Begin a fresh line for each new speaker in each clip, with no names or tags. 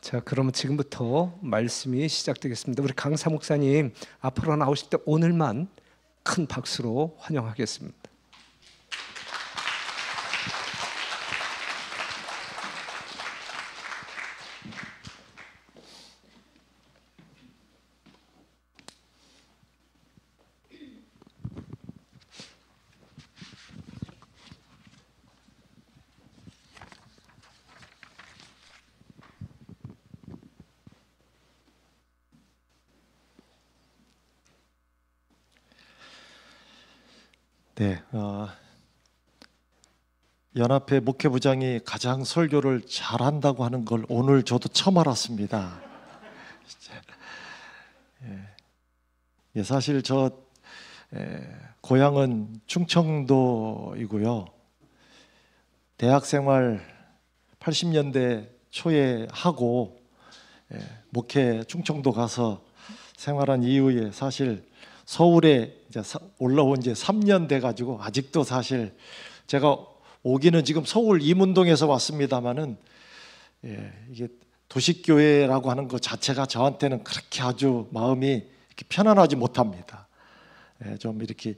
자, 그러면 지금부터 말씀이 시작되겠습니다. 우리 강사 목사님 앞으로 나오실 때 오늘만 큰 박수로 환영하겠습니다.
네, 연합회 목회부장이 가장 설교를 잘한다고 하는 걸 오늘 저도 처음 알았습니다. 예, 사실 저 고향은 충청도이고요. 대학생활 80년대 초에 하고 목회 충청도 가서 생활한 이후에 사실 서울에 이제 올라온 지 3년 돼가지고 아직도 사실 제가 오기는 지금 서울 이문동에서 왔습니다만은 이게 도식교회라고 하는 것 자체가 저한테는 그렇게 아주 마음이 이렇게 편안하지 못합니다. 좀 이렇게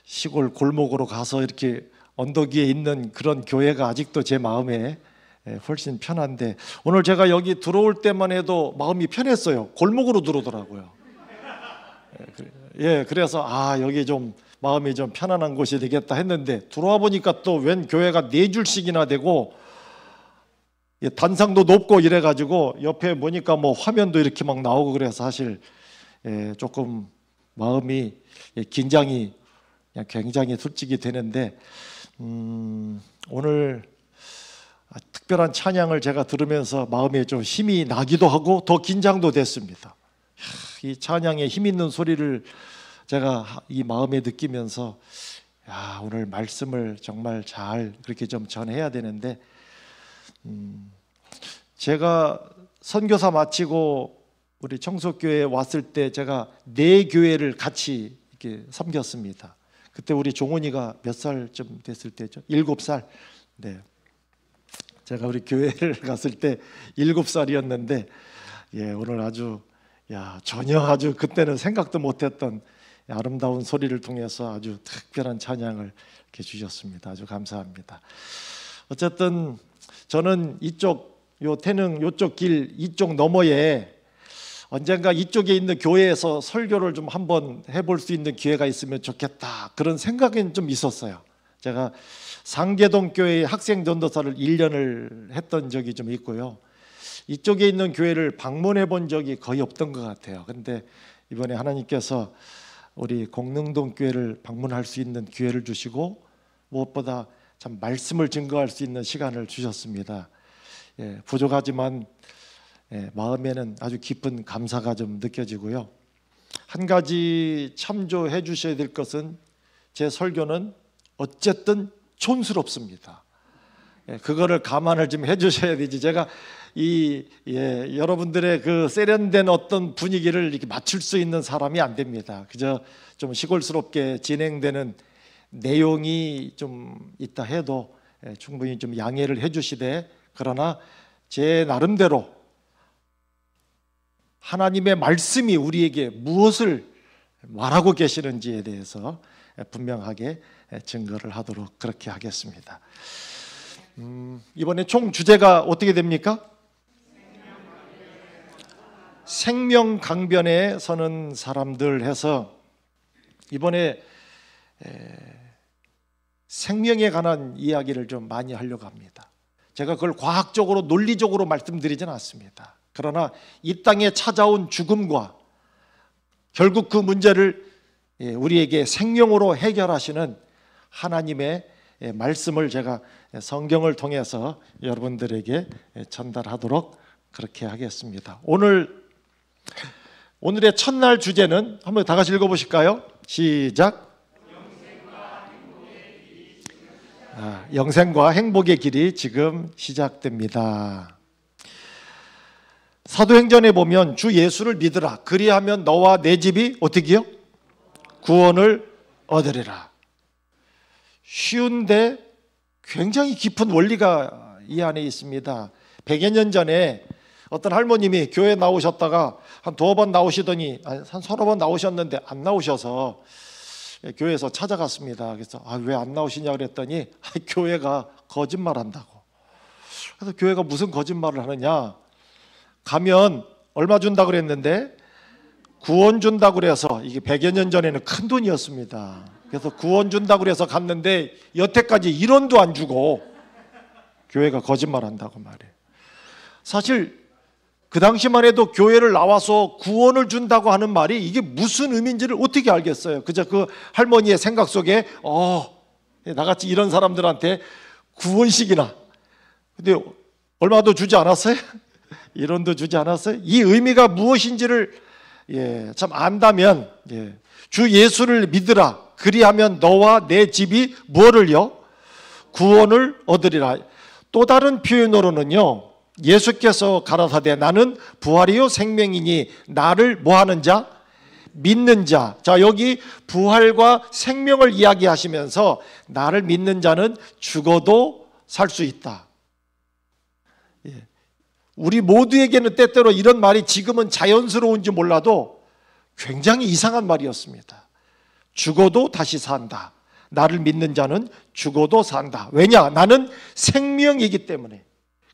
시골 골목으로 가서 이렇게 언덕 위에 있는 그런 교회가 아직도 제 마음에 훨씬 편한데 오늘 제가 여기 들어올 때만 해도 마음이 편했어요. 골목으로 들어오더라고요. 그래서 여기 좀 마음이 좀 편안한 곳이 되겠다 했는데 들어와 보니까 또 웬 교회가 4줄씩이나 되고 단상도 높고 이래가지고 옆에 보니까 뭐 화면도 이렇게 막 나오고 그래서 사실 조금 마음이 긴장이 굉장히 솔직히 되는데 오늘 특별한 찬양을 제가 들으면서 마음에 좀 힘이 나기도 하고 더 긴장도 됐습니다. 이 찬양의 힘 있는 소리를 제가 이 마음에 느끼면서 오늘 말씀을 정말 잘 그렇게 좀 전해야 되는데 제가 선교사 마치고 우리 청소교회에 왔을 때 제가 4교회를 같이 이렇게 섬겼습니다. 그때 우리 종훈이가 몇 살쯤 됐을 때죠? 7살. 네. 제가 우리 교회를 갔을 때 7살이었는데 오늘 아주 전혀 아주 그때는 생각도 못했던 아름다운 소리를 통해서 아주 특별한 찬양을 이렇게 주셨습니다. 아주 감사합니다. 어쨌든 저는 이쪽 태능 이쪽 길 이쪽 너머에 언젠가 이쪽에 있는 교회에서 설교를 좀 한번 해볼 수 있는 기회가 있으면 좋겠다 그런 생각은 좀 있었어요. 제가 상계동 교회의 학생 전도사를 1년을 했던 적이 좀 있고요. 이쪽에 있는 교회를 방문해 본 적이 거의 없던 것 같아요. 그런데 이번에 하나님께서 우리 공릉동 교회를 방문할 수 있는 기회를 주시고 무엇보다 참 말씀을 증거할 수 있는 시간을 주셨습니다. 부족하지만 마음에는 아주 깊은 감사가 좀 느껴지고요. 한 가지 참조해 주셔야 될 것은 제 설교는 어쨌든 촌스럽습니다. 그거를 감안을 좀 해주셔야 되지. 제가 여러분들의 그 세련된 어떤 분위기를 이렇게 맞출 수 있는 사람이 안 됩니다. 그저 좀 시골스럽게 진행되는 내용이 좀 있다 해도 충분히 좀 양해를 해주시되 그러나 제 나름대로 하나님의 말씀이 우리에게 무엇을 말하고 계시는지에 대해서 분명하게 증거를 하도록 그렇게 하겠습니다. 이번에 총 주제가 어떻게 됩니까? 생명 강변에 서는 사람들 해서 이번에 생명에 관한 이야기를 좀 많이 하려고 합니다. 제가 그걸 과학적으로 논리적으로 말씀드리지는 않습니다. 그러나 이 땅에 찾아온 죽음과 결국 그 문제를 우리에게 생명으로 해결하시는 하나님의 말씀을 제가 성경을 통해서 여러분들에게 전달하도록 그렇게 하겠습니다. 오늘의 첫날 주제는 한번 다 같이 읽어보실까요? 시작. 영생과 행복의 길이 지금 시작됩니다. 사도행전에 보면 주 예수를 믿으라 그리하면 너와 내 집이 어떻게요? 구원을 얻으리라. 쉬운데 굉장히 깊은 원리가 이 안에 있습니다. 100여 년 전에 어떤 할머님이 교회 나오셨다가 한 2번 나오시더니 한 30번 나오셨는데 안 나오셔서 교회에서 찾아갔습니다. 그래서 왜 안 나오시냐 그랬더니 교회가 거짓말한다고. 그래서 교회가 무슨 거짓말을 하느냐, 가면 얼마 준다고 그랬는데 구원 준다고 그래서, 이게 100여 년 전에는 큰 돈이었습니다. 그래서 구원 준다고 그래서 갔는데 여태까지 1원도 안 주고 교회가 거짓말한다고 말해요. 사실 그 당시만 해도 교회를 나와서 구원을 준다고 하는 말이 이게 무슨 의미인지를 어떻게 알겠어요. 그저 그 할머니의 생각 속에 나같이 이런 사람들한테 구원식이나, 근데 얼마도 주지 않았어요? 1원도 주지 않았어요? 이 의미가 무엇인지를 참 안다면, 주 예수를 믿으라, 그리하면 너와 내 집이 뭐를요? 구원을 얻으리라. 또 다른 표현으로는요, 예수께서 가라사대 나는 부활이요 생명이니 나를 뭐하는 자? 믿는 자. 자, 여기 부활과 생명을 이야기하시면서 나를 믿는 자는 죽어도 살 수 있다. 우리 모두에게는 때때로 이런 말이 지금은 자연스러운지 몰라도 굉장히 이상한 말이었습니다. 죽어도 다시 산다. 나를 믿는 자는 죽어도 산다. 왜냐? 나는 생명이기 때문에,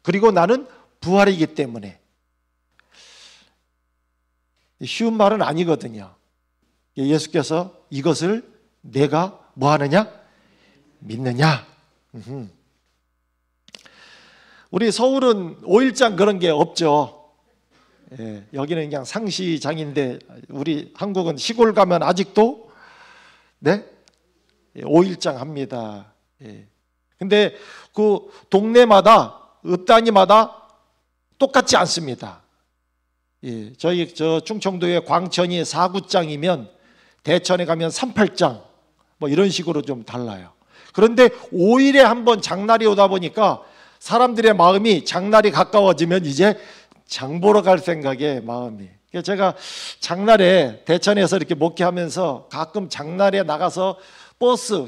그리고 나는 부활이기 때문에. 쉬운 말은 아니거든요. 예수께서 이것을 내가 뭐 하느냐? 믿느냐? 우리 서울은 5일장 그런 게 없죠. 여기는 그냥 상시장인데 우리 한국은 시골 가면 아직도 5일장 합니다. 근데 그 동네마다, 읍단위마다 똑같지 않습니다. 저희 충청도의 광천이 4구장이면 대천에 가면 38장, 뭐 이런 식으로 좀 달라요. 그런데 5일에 한 번 장날이 오다 보니까 사람들의 마음이 장날이 가까워지면 이제 장 보러 갈 생각에 마음이. 제가 장날에 대천에서 이렇게 목회하면서 가끔 장날에 나가서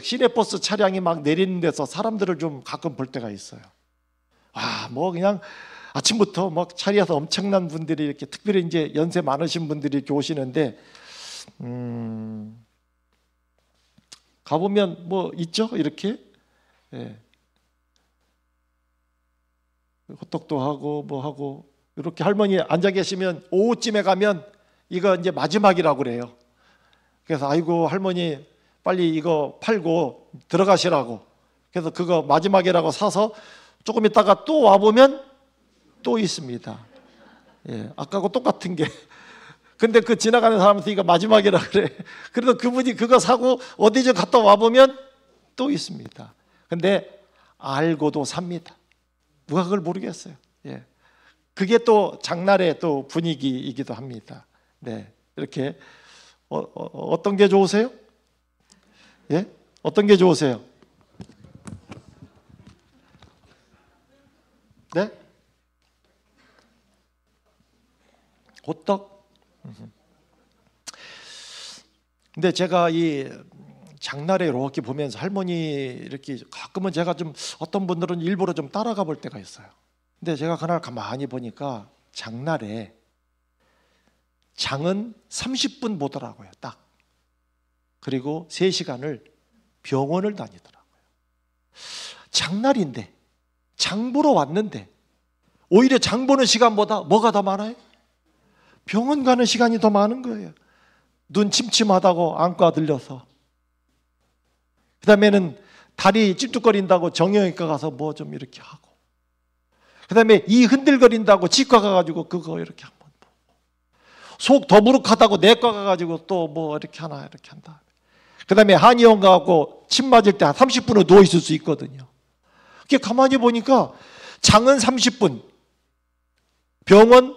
시내버스 차량이 막 내리는 데서 사람들을 좀 가끔 볼 때가 있어요. 뭐 그냥 아침부터 막 차리에서 엄청난 분들이 이렇게, 특별히 이제 연세 많으신 분들이 이렇게 오시는데, 가보면 뭐 있죠? 이렇게. 호떡도 하고 뭐 하고, 이렇게 할머니 앉아 계시면 오후쯤에 가면 이거 이제 마지막이라고 그래요. 그래서 아이고 할머니 빨리 이거 팔고 들어가시라고. 그래서 그거 마지막이라고 사서 조금 있다가 또 와보면 또 있습니다. 아까하고 똑같은 게. 근데 그 지나가는 사람한테 이거 마지막이라 그래. 그래도 그분이 그거 사고 어디 좀 갔다 와보면 또 있습니다. 근데 알고도 삽니다. 누가 그걸 모르겠어요. 그게 또 장날의 또 분위기이기도 합니다. 이렇게 어떤 게 좋으세요? 어떤 게 좋으세요? 호떡? 근데 제가 이 장날에 이렇게 보면서 할머니 이렇게 가끔은 제가 좀, 어떤 분들은 일부러 좀 따라가 볼 때가 있어요. 근데 제가 그날 가만히 보니까 장날에 장은 30분 보더라고요, 딱. 그리고 3시간을 병원을 다니더라고요. 장날인데, 장 보러 왔는데 오히려 장 보는 시간보다 뭐가 더 많아요? 병원 가는 시간이 더 많은 거예요. 눈 침침하다고 안과 들려서, 그 다음에는 다리 찝찝거린다고 정형외과 가서 뭐 좀 이렇게 하고, 그 다음에 이 흔들거린다고 치과 가가지고 그거 이렇게 한번 보고, 속 더부룩하다고 내과 가가지고 또 뭐 이렇게 하나 이렇게 한다. 그 다음에 한의원 가고 침 맞을 때 한 30분은 누워 있을 수 있거든요. 그게 가만히 보니까 장은 30분, 병원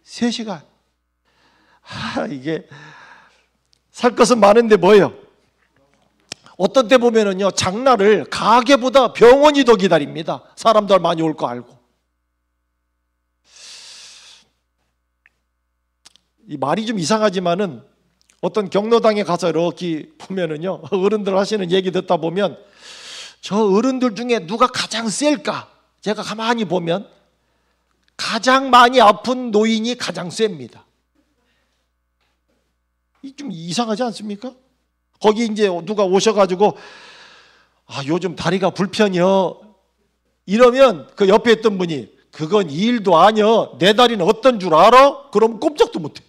3시간. 이게 살 것은 많은데 뭐예요? 어떤 때 보면은요, 장날을 가게보다 병원이 더 기다립니다. 사람들 많이 올 거 알고. 이 말이 좀 이상하지만은 어떤 경로당에 가서 이렇게 보면은요, 어른들 하시는 얘기 듣다 보면 저 어른들 중에 누가 가장 셀까? 제가 가만히 보면 가장 많이 아픈 노인이 가장 셉니다. 좀 이상하지 않습니까? 거기 이제 누가 오셔가지고 요즘 다리가 불편이요 이러면 그 옆에 있던 분이 그건 일도 아니여, 내 다리는 어떤 줄 알아? 그럼 꼼짝도 못해.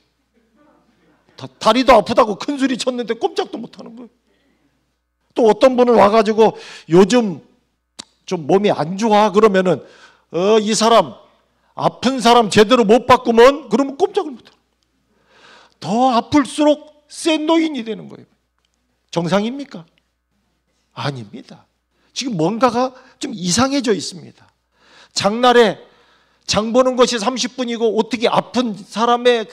다리도 아프다고 큰 소리 쳤는데 꼼짝도 못하는 거예요. 또 어떤 분은 와가지고 요즘 좀 몸이 안 좋아 그러면은 이 사람 아픈 사람 제대로 못 바꾸면 그러면 꼼짝을 못해. 더 아플수록 센 노인이 되는 거예요. 정상입니까? 아닙니다. 지금 뭔가가 좀 이상해져 있습니다. 장날에 장 보는 것이 30분이고 어떻게 아픈 사람의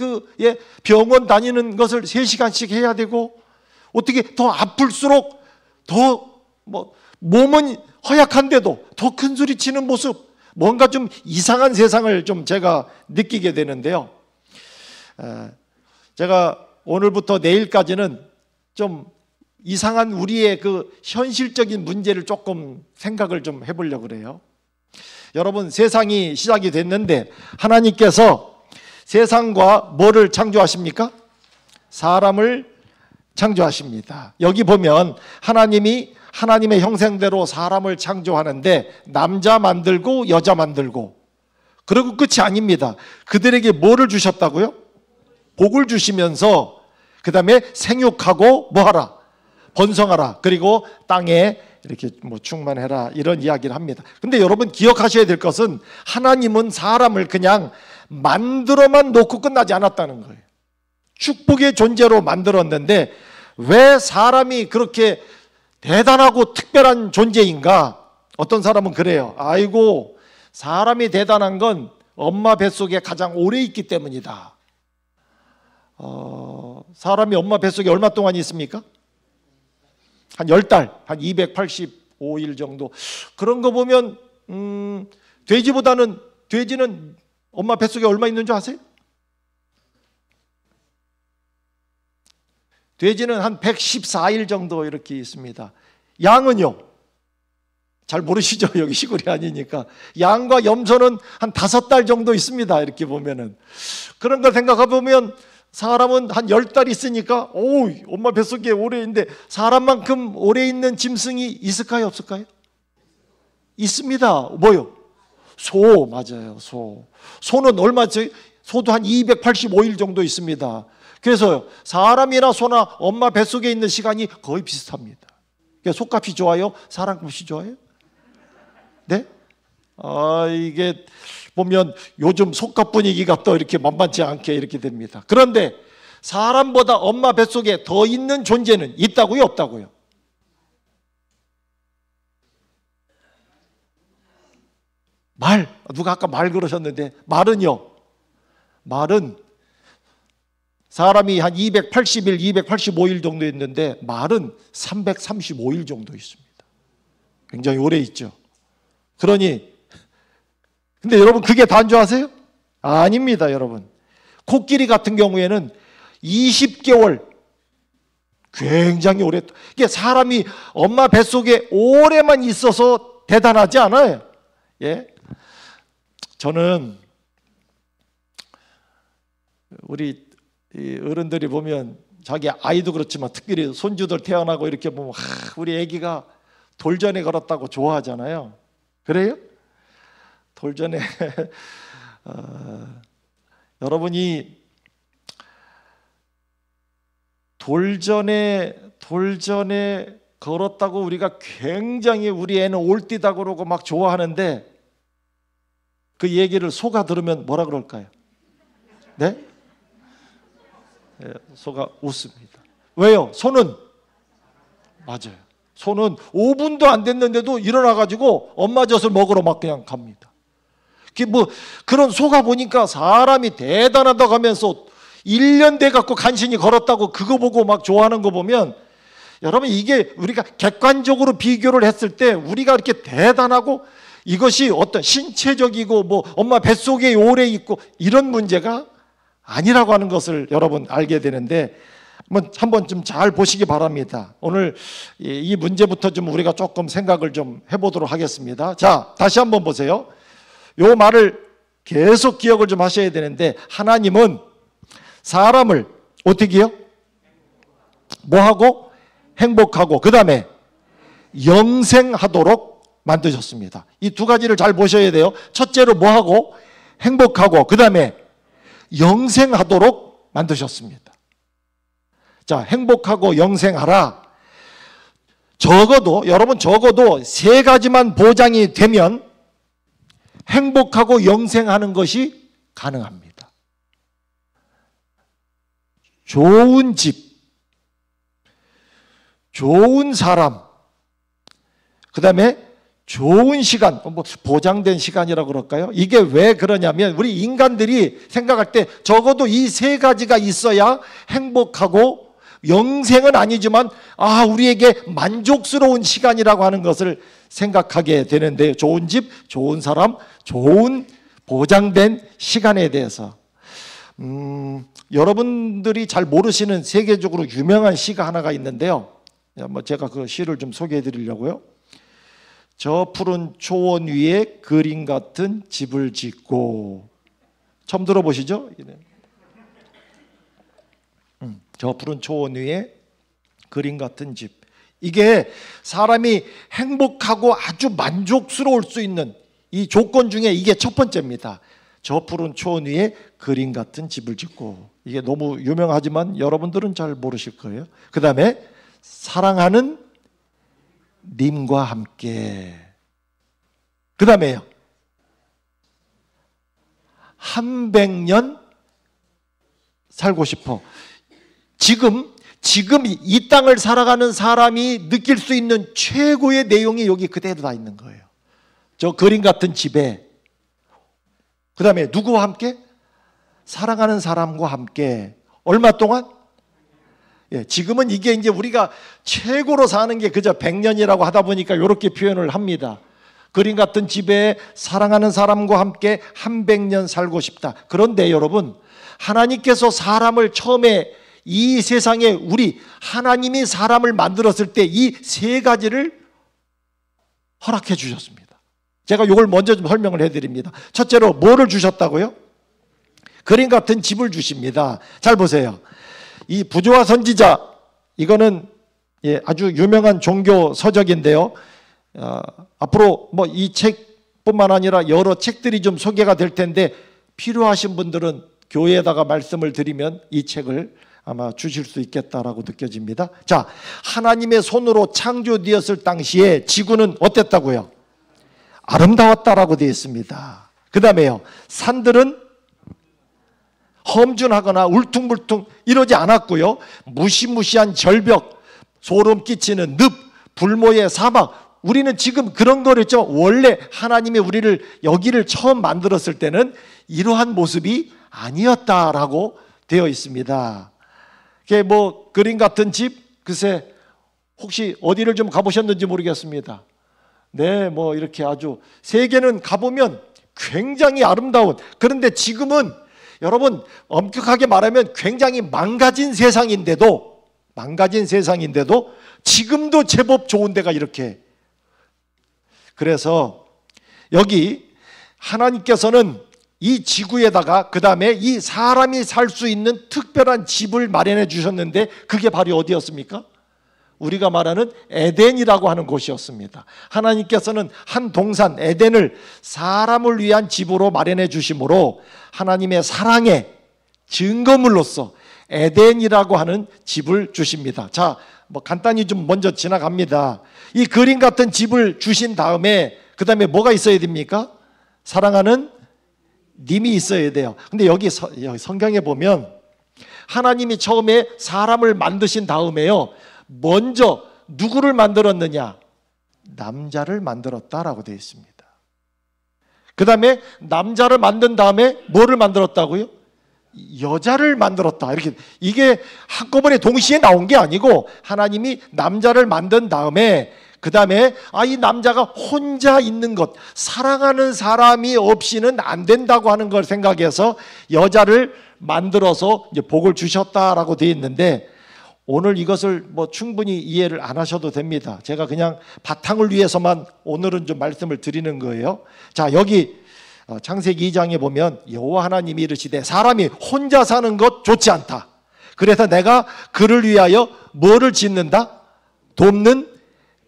병원 다니는 것을 3시간씩 해야 되고 어떻게 더 아플수록 더 몸은 허약한데도 더 큰 소리 치는 모습, 뭔가 좀 이상한 세상을 좀 제가 느끼게 되는데요. 제가 오늘부터 내일까지는 좀 이상한 우리의 그 현실적인 문제를 조금 생각을 좀 해보려고 그래요. 여러분, 세상이 시작이 됐는데 하나님께서 세상과 뭐를 창조하십니까? 사람을 창조하십니다. 여기 보면 하나님이 하나님의 형상대로 사람을 창조하는데 남자 만들고 여자 만들고, 그리고 끝이 아닙니다. 그들에게 뭐를 주셨다고요? 복을 주시면서 그 다음에 생육하고 뭐하라? 번성하라. 그리고 땅에 이렇게 충만해라, 이런 이야기를 합니다. 근데 여러분 기억하셔야 될 것은 하나님은 사람을 그냥 만들어만 놓고 끝나지 않았다는 거예요. 축복의 존재로 만들었는데 왜 사람이 그렇게 대단하고 특별한 존재인가? 어떤 사람은 그래요. 아이고, 사람이 대단한 건 엄마 뱃속에 가장 오래 있기 때문이다. 사람이 엄마 뱃속에 얼마 동안 있습니까? 한 10달, 한 285일 정도. 그런 거 보면 돼지는 엄마 뱃속에 얼마 있는 줄 아세요? 돼지는 한 114일 정도 이렇게 있습니다. 양은요? 잘 모르시죠? 여기 시골이 아니니까. 양과 염소는 한 5달 정도 있습니다. 이렇게 보면은. 그런 걸 생각해보면 사람은 한 10달 있으니까 엄마 뱃속에 오래 있는데 사람만큼 오래 있는 짐승이 있을까요? 없을까요? 있습니다. 뭐요? 소. 맞아요. 소는 얼마죠? 소도 한 285일 정도 있습니다. 그래서 사람이나 소나 엄마 뱃속에 있는 시간이 거의 비슷합니다. 소값이 좋아요? 사람값이 좋아요? 네? 이게 보면 요즘 속값 분위기가 또 이렇게 만만치 않게 이렇게 됩니다. 그런데 사람보다 엄마 뱃속에 더 있는 존재는 있다고요? 없다고요? 누가 아까 말 그러셨는데 말은요? 말은 사람이 한 280일, 285일 정도 있는데 말은 335일 정도 있습니다. 굉장히 오래 있죠. 그러니 근데 여러분 그게 다인 줄 아세요? 아닙니다, 여러분. 코끼리 같은 경우에는 20개월, 굉장히 오래. 이게 사람이 엄마 뱃속에 오래만 있어서 대단하지 않아요. 예? 저는 우리 어른들이 보면 자기 아이도 그렇지만 특별히 손주들 태어나고 이렇게 보면 우리 아기가 돌전에 걸었다고 좋아하잖아요. 그래요? 돌전에 여러분이 돌전에 걸었다고 우리가 굉장히 우리 애는 올띠다 그러고 막 좋아하는데 그 얘기를 소가 들으면 뭐라 그럴까요? 네? 소가 웃습니다. 왜요? 소는 맞아요. 소는 5분도 안 됐는데도 일어나가지고 엄마 젖을 먹으러 막 그냥 갑니다. 그런 소가 보니까 사람이 대단하다고 하면서 1년 돼갖고 간신히 걸었다고 그거 보고 막 좋아하는 거 보면 여러분 이게 우리가 객관적으로 비교를 했을 때 우리가 이렇게 대단하고 이것이 어떤 신체적이고 엄마 뱃속에 오래 있고 이런 문제가 아니라고 하는 것을 여러분 알게 되는데 한번 좀 잘 보시기 바랍니다. 오늘 이 문제부터 좀 우리가 조금 생각을 좀 해보도록 하겠습니다. 자, 다시 한번 보세요. 요 말을 계속 기억을 좀 하셔야 되는데, 하나님은 사람을 어떻게 해요? 뭐하고? 행복하고, 그 다음에 영생하도록 만드셨습니다. 이 두 가지를 잘 보셔야 돼요. 첫째로 뭐하고? 행복하고, 그 다음에 영생하도록 만드셨습니다. 자, 행복하고 영생하라. 여러분 적어도 세 가지만 보장이 되면 행복하고 영생하는 것이 가능합니다. 좋은 집, 좋은 사람, 그 다음에 좋은 시간, 뭐 보장된 시간이라고 그럴까요? 이게 왜 그러냐면 우리 인간들이 생각할 때 적어도 이 세 가지가 있어야 행복하고, 영생은 아니지만 우리에게 만족스러운 시간이라고 하는 것을 생각하게 되는데, 좋은 집, 좋은 사람, 좋은 보장된 시간에 대해서 여러분들이 잘 모르시는 세계적으로 유명한 시가 하나가 있는데요. 제가 그 시를 좀 소개해 드리려고요. 저 푸른 초원 위에 그림 같은 집을 짓고. 처음 들어보시죠? 저 푸른 초원 위에 그림 같은 집. 이게 사람이 행복하고 아주 만족스러울 수 있는 이 조건 중에 이게 첫 번째입니다. 저 푸른 초원 위에 그림 같은 집을 짓고. 이게 너무 유명하지만 여러분들은 잘 모르실 거예요. 그 다음에 사랑하는 님과 함께. 그 다음에요, 100년 살고 싶어. 지금 이 땅을 살아가는 사람이 느낄 수 있는 최고의 내용이 여기 그대로 다 있는 거예요. 저 그림 같은 집에. 그 다음에 누구와 함께? 사랑하는 사람과 함께. 얼마 동안? 지금은 이게 이제 우리가 최고로 사는 게 그저 100년이라고 하다 보니까 이렇게 표현을 합니다. 그림 같은 집에 사랑하는 사람과 함께 100년 살고 싶다. 그런데 여러분, 하나님께서 사람을 처음에 이 세상에 하나님이 사람을 만들었을 때 이 세 가지를 허락해 주셨습니다. 제가 이걸 먼저 좀 설명을 해드립니다. 첫째로 뭐를 주셨다고요? 그림 같은 집을 주십니다. 잘 보세요. 이 부조화 선지자, 이거는 아주 유명한 종교 서적인데요. 앞으로 뭐 이 책뿐만 아니라 여러 책들이 좀 소개가 될 텐데, 필요하신 분들은 교회에다가 말씀을 드리면 이 책을 아마 주실 수 있겠다라고 느껴집니다. 자, 하나님의 손으로 창조되었을 당시에 지구는 어땠다고요? 아름다웠다라고 되어 있습니다. 그 다음에요, 산들은 험준하거나 울퉁불퉁 이러지 않았고요. 무시무시한 절벽, 소름 끼치는 늪, 불모의 사막. 우리는 지금 그런 거를 했죠. 원래 하나님이 우리를 여기를 처음 만들었을 때는 이러한 모습이 아니었다라고 되어 있습니다. 이게 뭐 그림 같은 집, 글쎄 혹시 어디를 좀 가보셨는지 모르겠습니다. 네, 뭐 이렇게 아주 세계는 가보면 굉장히 아름다운, 그런데 지금은 여러분 엄격하게 말하면 굉장히 망가진 세상인데도 지금도 제법 좋은 데가 이렇게. 그래서 여기 하나님께서는 이 지구에다가 그 다음에 이 사람이 살 수 있는 특별한 집을 마련해 주셨는데, 그게 바로 어디였습니까? 우리가 말하는 에덴이라고 하는 곳이었습니다. 하나님께서는 한 동산 에덴을 사람을 위한 집으로 마련해 주심으로 하나님의 사랑의 증거물로서 에덴이라고 하는 집을 주십니다. 자, 뭐 간단히 좀 먼저 지나갑니다. 이 그림 같은 집을 주신 다음에 그 다음에 뭐가 있어야 됩니까? 사랑하는 님이 있어야 돼요. 근데 여기 성경에 보면 하나님이 처음에 사람을 만드신 다음에요, 먼저 누구를 만들었느냐? 남자를 만들었다라고 되어 있습니다. 그 다음에 남자를 만든 다음에 뭐를 만들었다고요? 여자를 만들었다. 이렇게, 이게 한꺼번에 동시에 나온 게 아니고 하나님이 남자를 만든 다음에 그 다음에 이 남자가 혼자 있는 것, 사랑하는 사람이 없이는 안 된다고 하는 걸 생각해서 여자를 만들어서 이제 복을 주셨다라고 되어 있는데, 오늘 이것을 뭐 충분히 이해를 안 하셔도 됩니다. 제가 그냥 바탕을 위해서만 오늘은 좀 말씀을 드리는 거예요. 자, 여기 창세기 2장에 보면 여호와 하나님이 이르시되 사람이 혼자 사는 것 좋지 않다. 그래서 내가 그를 위하여 뭐를 짓는다? 돕는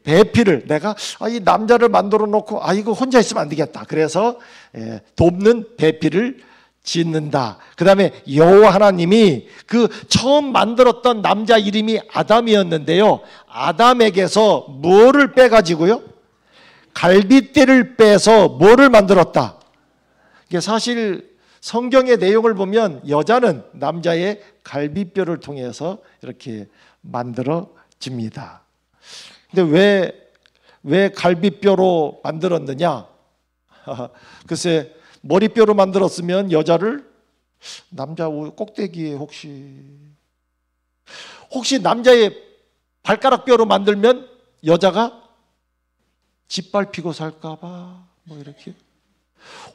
배필을. 내가 이 남자를 만들어 놓고 이거 혼자 있으면 안 되겠다. 그래서 돕는 배필을 짓는다. 그 다음에 여호와 하나님이 그 처음 만들었던 남자 이름이 아담이었는데요, 아담에게서 뭐를 빼가지고요? 갈빗대를 빼서 뭐를 만들었다? 이게 사실 성경의 내용을 보면 여자는 남자의 갈빗뼈를 통해서 이렇게 만들어집니다. 근데 왜 갈빗뼈로 만들었느냐? 글쎄, 머리뼈로 만들었으면 여자를 남자 꼭대기에 혹시 남자의 발가락뼈로 만들면 여자가 짓밟히고 살까봐 뭐 이렇게.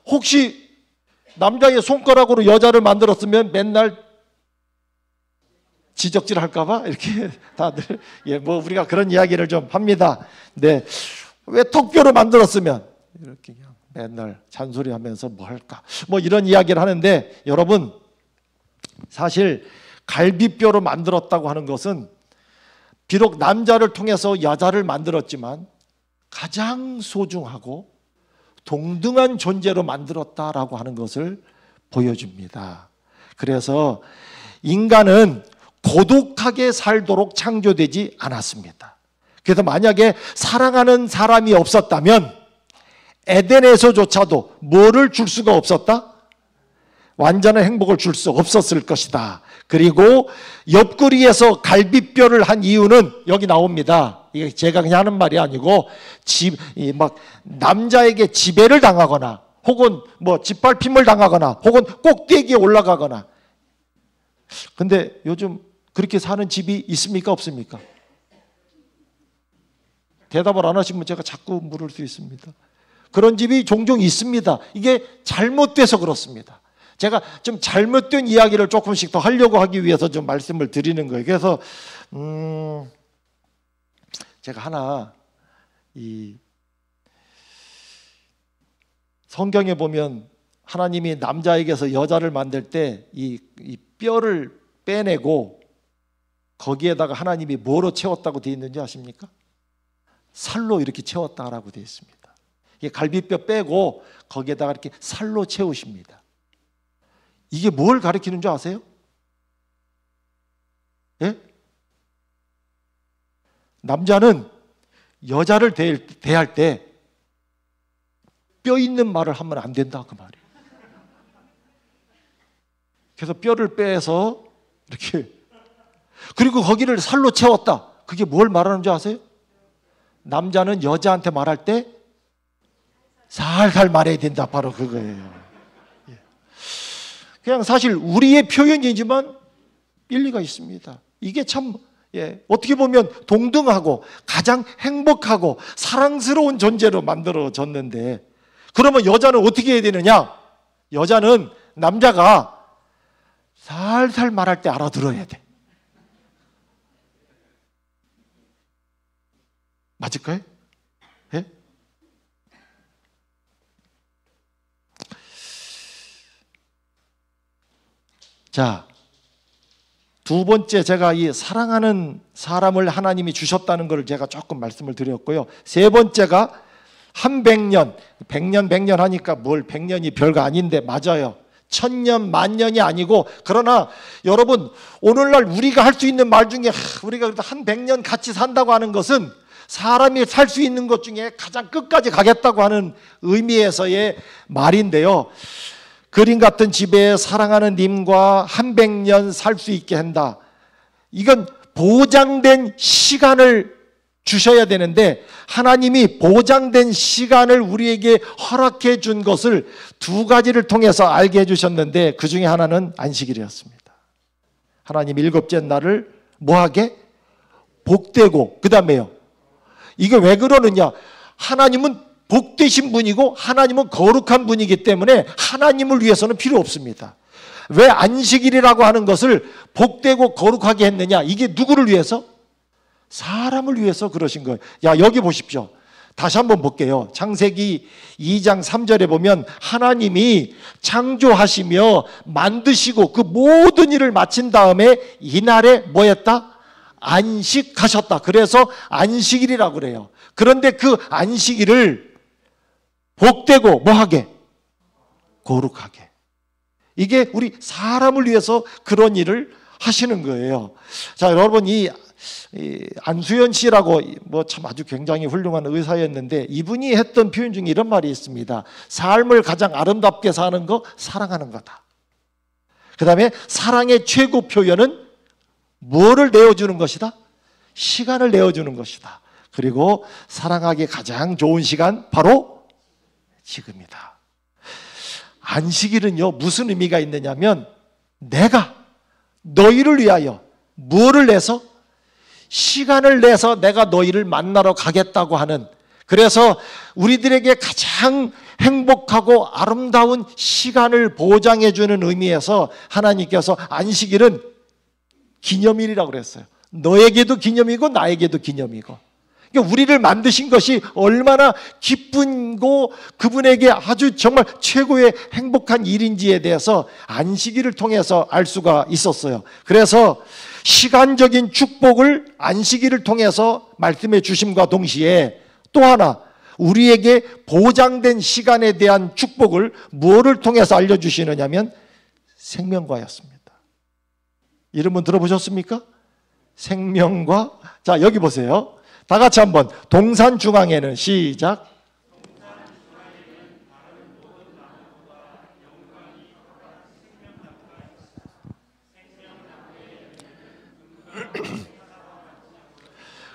혹시 남자의 손가락으로 여자를 만들었으면 맨날 지적질 할까봐 이렇게 다들 뭐 우리가 그런 이야기를 좀 합니다. 네, 왜 턱뼈로 만들었으면 이렇게 그냥 맨날 잔소리하면서 뭐 할까? 뭐 이런 이야기를 하는데, 여러분 사실 갈비뼈로 만들었다고 하는 것은 비록 남자를 통해서 여자를 만들었지만 가장 소중하고 동등한 존재로 만들었다라고 하는 것을 보여줍니다. 그래서 인간은 고독하게 살도록 창조되지 않았습니다. 그래서 만약에 사랑하는 사람이 없었다면 에덴에서조차도 뭐를 줄 수가 없었다? 완전한 행복을 줄 수 없었을 것이다. 그리고 옆구리에서 갈비뼈를 한 이유는 여기 나옵니다. 이게 제가 그냥 하는 말이 아니고 남자에게 지배를 당하거나 혹은 뭐 짓밟힘을 당하거나 혹은 꼭대기에 올라가거나. 근데 요즘 그렇게 사는 집이 있습니까? 없습니까? 대답을 안 하시면 제가 자꾸 물을 수 있습니다. 그런 집이 종종 있습니다. 이게 잘못돼서 그렇습니다. 제가 좀 잘못된 이야기를 조금씩 더 하려고 하기 위해서 좀 말씀을 드리는 거예요. 그래서 제가 하나, 이 성경에 보면 하나님이 남자에게서 여자를 만들 때 이 뼈를 빼내고 거기에다가 하나님이 뭐로 채웠다고 되어 있는지 아십니까? 살로 이렇게 채웠다라고 되어 있습니다. 이게 갈비뼈 빼고 거기에다가 이렇게 살로 채우십니다. 이게 뭘 가리키는 줄 아세요? 예? 남자는 여자를 대할 때 뼈 있는 말을 하면 안 된다, 그 말이에요. 그래서 뼈를 빼서 이렇게, 그리고 거기를 살로 채웠다. 그게 뭘 말하는 줄 아세요? 남자는 여자한테 말할 때 살살 말해야 된다, 바로 그거예요. 그냥 사실 우리의 표현이지만 일리가 있습니다. 이게 참 어떻게 보면 동등하고 가장 행복하고 사랑스러운 존재로 만들어졌는데, 그러면 여자는 어떻게 해야 되느냐? 여자는 남자가 살살 말할 때 알아들어야 돼. 맞을까요? 예? 자, 두 번째, 제가 이 사랑하는 사람을 하나님이 주셨다는 것을 제가 조금 말씀을 드렸고요. 세 번째가 한 100년, 100년 하니까 뭘 100년이 별거 아닌데, 맞아요. 1000년, 10,000년이 아니고, 그러나 여러분 오늘날 우리가 할 수 있는 말 중에 우리가 한 100년 같이 산다고 하는 것은 사람이 살 수 있는 것 중에 가장 끝까지 가겠다고 하는 의미에서의 말인데요. 그림 같은 집에 사랑하는 님과 한 100년 살 수 있게 한다. 이건 보장된 시간을 주셔야 되는데, 하나님이 보장된 시간을 우리에게 허락해 준 것을 두 가지를 통해서 알게 해주셨는데, 그 중에 하나는 안식일이었습니다. 하나님 일곱째 날을 뭐하게? 복되고, 그 다음에요, 이게 왜 그러느냐? 하나님은 복되신 분이고 하나님은 거룩한 분이기 때문에 하나님을 위해서는 필요 없습니다. 왜 안식일이라고 하는 것을 복되고 거룩하게 했느냐? 이게 누구를 위해서? 사람을 위해서 그러신 거예요. 야, 여기 보십시오. 다시 한번 볼게요. 창세기 2장 3절에 보면 하나님이 창조하시며 만드시고 그 모든 일을 마친 다음에 이날에 뭐였다? 안식하셨다. 그래서 안식일이라고 그래요. 그런데 그 안식일을 복되고 뭐하게? 거룩하게. 이게 우리 사람을 위해서 그런 일을 하시는 거예요. 자, 여러분, 이 안수연 씨라고 뭐 참 아주 굉장히 훌륭한 의사였는데 이분이 했던 표현 중에 이런 말이 있습니다. 삶을 가장 아름답게 사는 거 사랑하는 거다. 그 다음에 사랑의 최고 표현은 뭐를 내어주는 것이다? 시간을 내어주는 것이다. 그리고 사랑하기 가장 좋은 시간 바로 지금이다. 안식일은요 무슨 의미가 있느냐면 내가 너희를 위하여 뭐를 내서? 시간을 내서 내가 너희를 만나러 가겠다고 하는, 그래서 우리들에게 가장 행복하고 아름다운 시간을 보장해 주는 의미에서 하나님께서 안식일은 기념일이라고 그랬어요. 너에게도 기념이고 나에게도 기념이고. 그러니까 우리를 만드신 것이 얼마나 기쁜고 그분에게 아주 정말 최고의 행복한 일인지에 대해서 안식일을 통해서 알 수가 있었어요. 그래서 시간적인 축복을 안식일을 통해서 말씀해 주심과 동시에 또 하나 우리에게 보장된 시간에 대한 축복을 무엇을 통해서 알려주시느냐면 생명과였습니다. 이름은 들어보셨습니까? 생명과. 자, 여기 보세요. 다 같이 한번 동산 중앙에는 시작.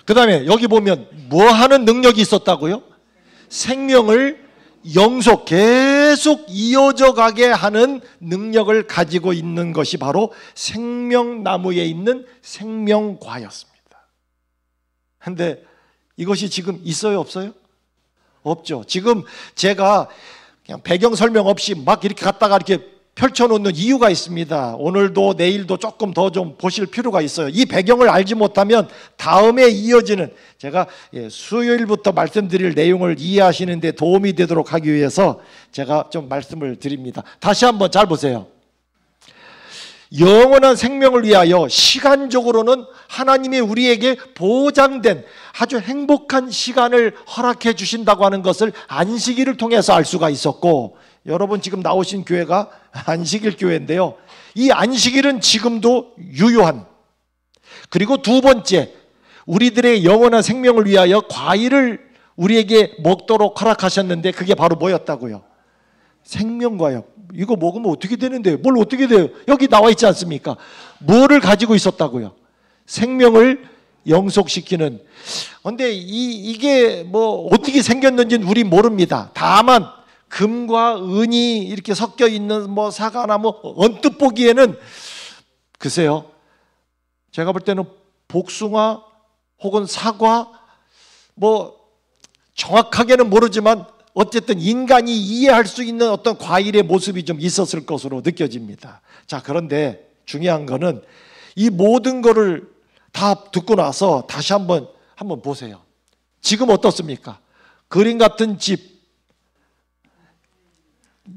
그 다음에 여기 보면 뭐 하는 능력이 있었다고요? 생명을 영속 계속 이어져 가게 하는 능력을 가지고 있는 것이 바로 생명나무에 있는 생명과였습니다. 근데 이것이 지금 있어요, 없어요? 없죠. 지금 제가 그냥 배경 설명 없이 막 이렇게 갖다가 이렇게 펼쳐놓는 이유가 있습니다. 오늘도 내일도 조금 더 좀 보실 필요가 있어요. 이 배경을 알지 못하면 다음에 이어지는, 제가 수요일부터 말씀드릴 내용을 이해하시는 데 도움이 되도록 하기 위해서 제가 좀 말씀을 드립니다. 다시 한번 잘 보세요. 영원한 생명을 위하여 시간적으로는 하나님이 우리에게 보장된 아주 행복한 시간을 허락해 주신다고 하는 것을 안식일을 통해서 알 수가 있었고, 여러분 지금 나오신 교회가 안식일 교회인데요, 이 안식일은 지금도 유효한, 그리고 두 번째, 우리들의 영원한 생명을 위하여 과일을 우리에게 먹도록 허락하셨는데 그게 바로 뭐였다고요? 생명과요. 이거 먹으면 어떻게 되는데요? 뭘 어떻게 돼요? 여기 나와 있지 않습니까? 뭐를 가지고 있었다고요? 생명을 영속시키는. 그런데 이게 뭐 어떻게 생겼는지는 우리 모릅니다. 다만 금과 은이 이렇게 섞여 있는 뭐 사과나무, 언뜻 보기에는 글쎄요, 제가 볼 때는 복숭아 혹은 사과, 뭐 정확하게는 모르지만 어쨌든 인간이 이해할 수 있는 어떤 과일의 모습이 좀 있었을 것으로 느껴집니다. 자, 그런데 중요한 거는 이 모든 거를 다 듣고 나서 다시 한번 보세요. 지금 어떻습니까? 그림 같은 집,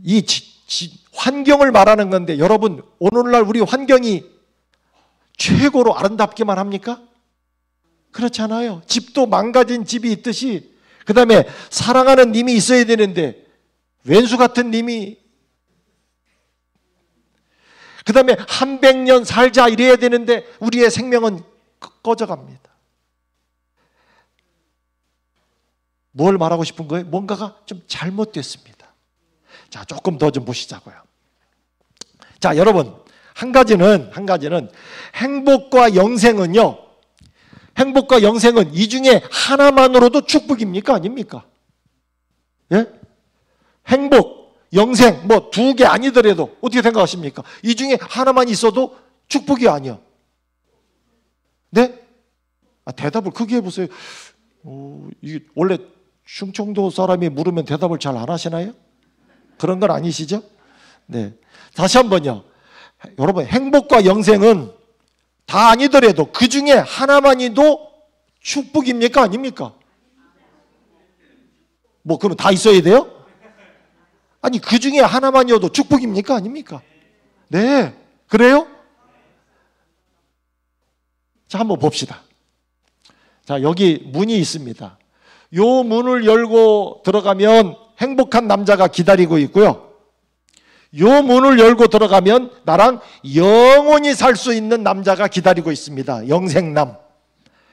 이 환경을 말하는 건데, 여러분 오늘날 우리 환경이 최고로 아름답기만 합니까? 그렇지 않아요. 집도 망가진 집이 있듯이, 그 다음에 사랑하는 님이 있어야 되는데 왼수 같은 님이, 그 다음에 한 100년 살자 이래야 되는데 우리의 생명은 꺼져갑니다. 뭘 말하고 싶은 거예요? 뭔가가 좀 잘못됐습니다. 자, 조금 더 좀 보시자고요. 자, 여러분, 한 가지는 행복과 영생은요, 행복과 영생은 이 중에 하나만으로도 축복입니까? 아닙니까? 예? 행복, 영생, 뭐 두 개 아니더라도 어떻게 생각하십니까? 이 중에 하나만 있어도 축복이 아니야. 네? 대답을 크게 해보세요. 이게 원래 충청도 사람이 물으면 대답을 잘 안 하시나요? 그런 건 아니시죠? 네. 다시 한번요. 여러분, 행복과 영생은 다 아니더라도 그 중에 하나만이도 축복입니까? 아닙니까? 뭐 그럼 다 있어야 돼요? 아니 그 중에 하나만이어도 축복입니까? 아닙니까? 네, 그래요? 자, 한번 봅시다. 자, 여기 문이 있습니다. 요 문을 열고 들어가면 행복한 남자가 기다리고 있고요. 요 문을 열고 들어가면 나랑 영원히 살 수 있는 남자가 기다리고 있습니다. 영생남,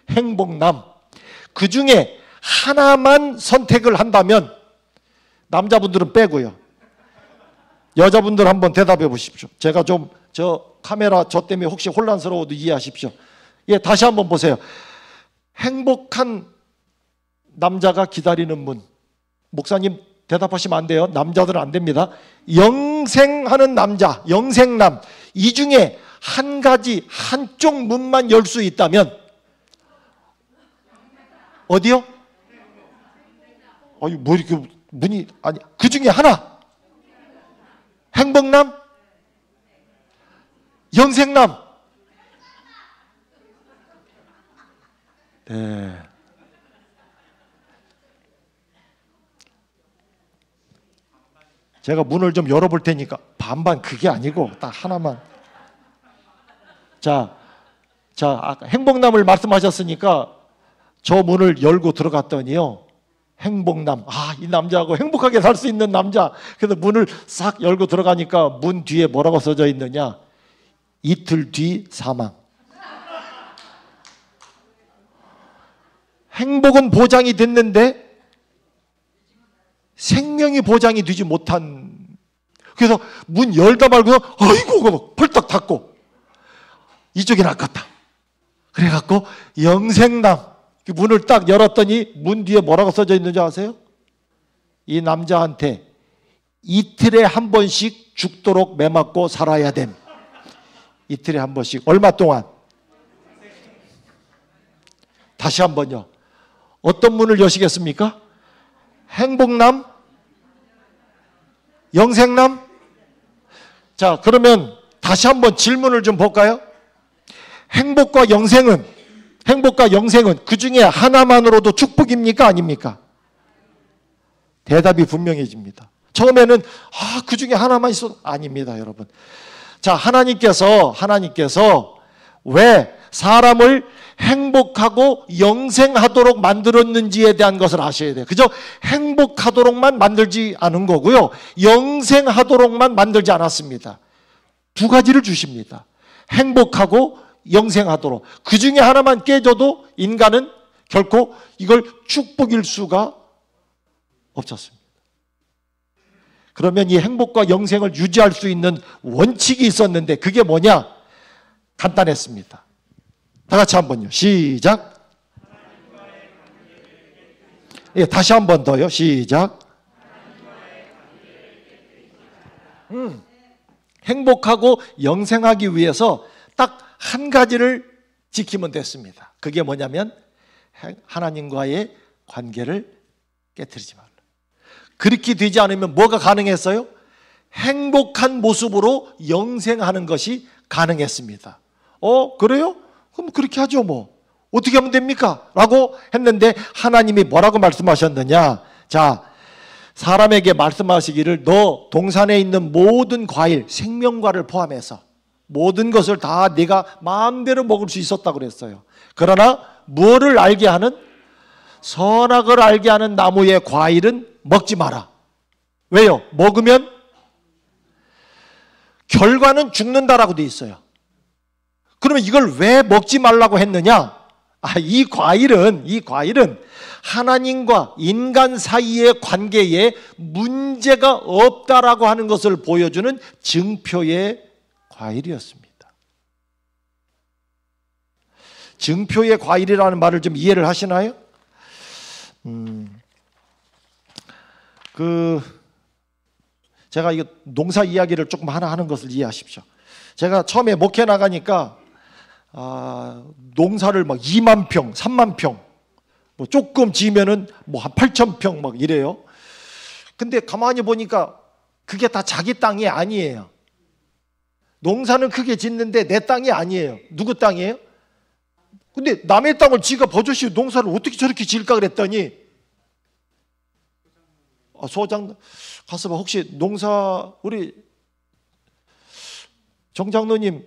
행복남. 그 중에 하나만 선택을 한다면 남자분들은 빼고요. 여자분들 한번 대답해 보십시오. 제가 좀 카메라 때문에 혹시 혼란스러워도 이해하십시오. 예, 다시 한번 보세요. 행복한 남자가 기다리는 문. 목사님 대답하시면 안 돼요. 남자들은 안 됩니다. 영생하는 남자, 영생남. 이 중에 한 가지, 한쪽 문만 열 수 있다면 어디요? 아니, 뭐 이렇게 문이, 아니, 그 중에 하나. 행복남? 영생남? 네. 제가 문을 좀 열어볼 테니까 반반 그게 아니고 딱 하나만. 자, 아까 행복남을 말씀하셨으니까 저 문을 열고 들어갔더니요. 행복남. 아, 이 남자하고 행복하게 살 수 있는 남자. 그래서 문을 싹 열고 들어가니까 문 뒤에 뭐라고 써져 있느냐? 이틀 뒤 사망. 행복은 보장이 됐는데 생명이 보장이 되지 못한. 그래서 문 열다 말고서 아이고 펄떡 닫고 이쪽이 낫겠다. 그래갖고 영생남. 문을 딱 열었더니 문 뒤에 뭐라고 써져 있는지 아세요? 이 남자한테 이틀에 한 번씩 죽도록 매맞고 살아야 됨. 이틀에 한 번씩. 얼마 동안? 다시 한 번요. 어떤 문을 여시겠습니까? 행복남? 영생남? 자, 그러면 다시 한번 질문을 좀 볼까요? 행복과 영생은 그 중에 하나만으로도 축복입니까? 아닙니까? 대답이 분명해집니다. 처음에는 그 중에 하나만 있어도 아닙니다, 여러분. 자, 하나님께서 왜 사람을 행복하고 영생하도록 만들었는지에 대한 것을 아셔야 돼요. 그저 행복하도록만 만들지 않은 거고요. 영생하도록만 만들지 않았습니다. 두 가지를 주십니다. 행복하고 영생하도록. 그 중에 하나만 깨져도 인간은 결코 이걸 축복일 수가 없었습니다. 그러면 이 행복과 영생을 유지할 수 있는 원칙이 있었는데 그게 뭐냐? 간단했습니다. 다 같이 한번요. 시작. 예, 다시 한 번 더요. 시작. 행복하고 영생하기 위해서 딱 한 가지를 지키면 됐습니다. 그게 뭐냐면 하나님과의 관계를 깨트리지 말라. 그렇게 되지 않으면 뭐가 가능했어요? 행복한 모습으로 영생하는 것이 가능했습니다. 그래요? 그럼 그렇게 하죠 뭐. 어떻게 하면 됩니까? 라고 했는데 하나님이 뭐라고 말씀하셨느냐? 자, 사람에게 말씀하시기를 너 동산에 있는 모든 과일, 생명과를 포함해서 모든 것을 다 네가 마음대로 먹을 수 있었다고 그랬어요. 그러나 무엇을 알게 하는? 선악을 알게 하는 나무의 과일은 먹지 마라. 왜요? 먹으면 결과는 죽는다라고 돼 있어요. 그러면 이걸 왜 먹지 말라고 했느냐? 이 과일은 하나님과 인간 사이의 관계에 문제가 없다라고 하는 것을 보여주는 증표의 과일이었습니다. 증표의 과일이라는 말을 좀 이해를 하시나요? 제가 이거 농사 이야기를 조금 하나 하는 것을 이해하십시오. 제가 처음에 목회 나가니까 농사를 막 2만 평, 3만 평, 뭐 조금 지으면은 뭐 한 8천 평 막 이래요. 근데 가만히 보니까 그게 다 자기 땅이 아니에요. 농사는 크게 짓는데 내 땅이 아니에요. 누구 땅이에요? 근데 남의 땅을 지가 버젓이 농사를 어떻게 저렇게 지을까 그랬더니 소장 가서 봐. 혹시 농사 우리 정장로님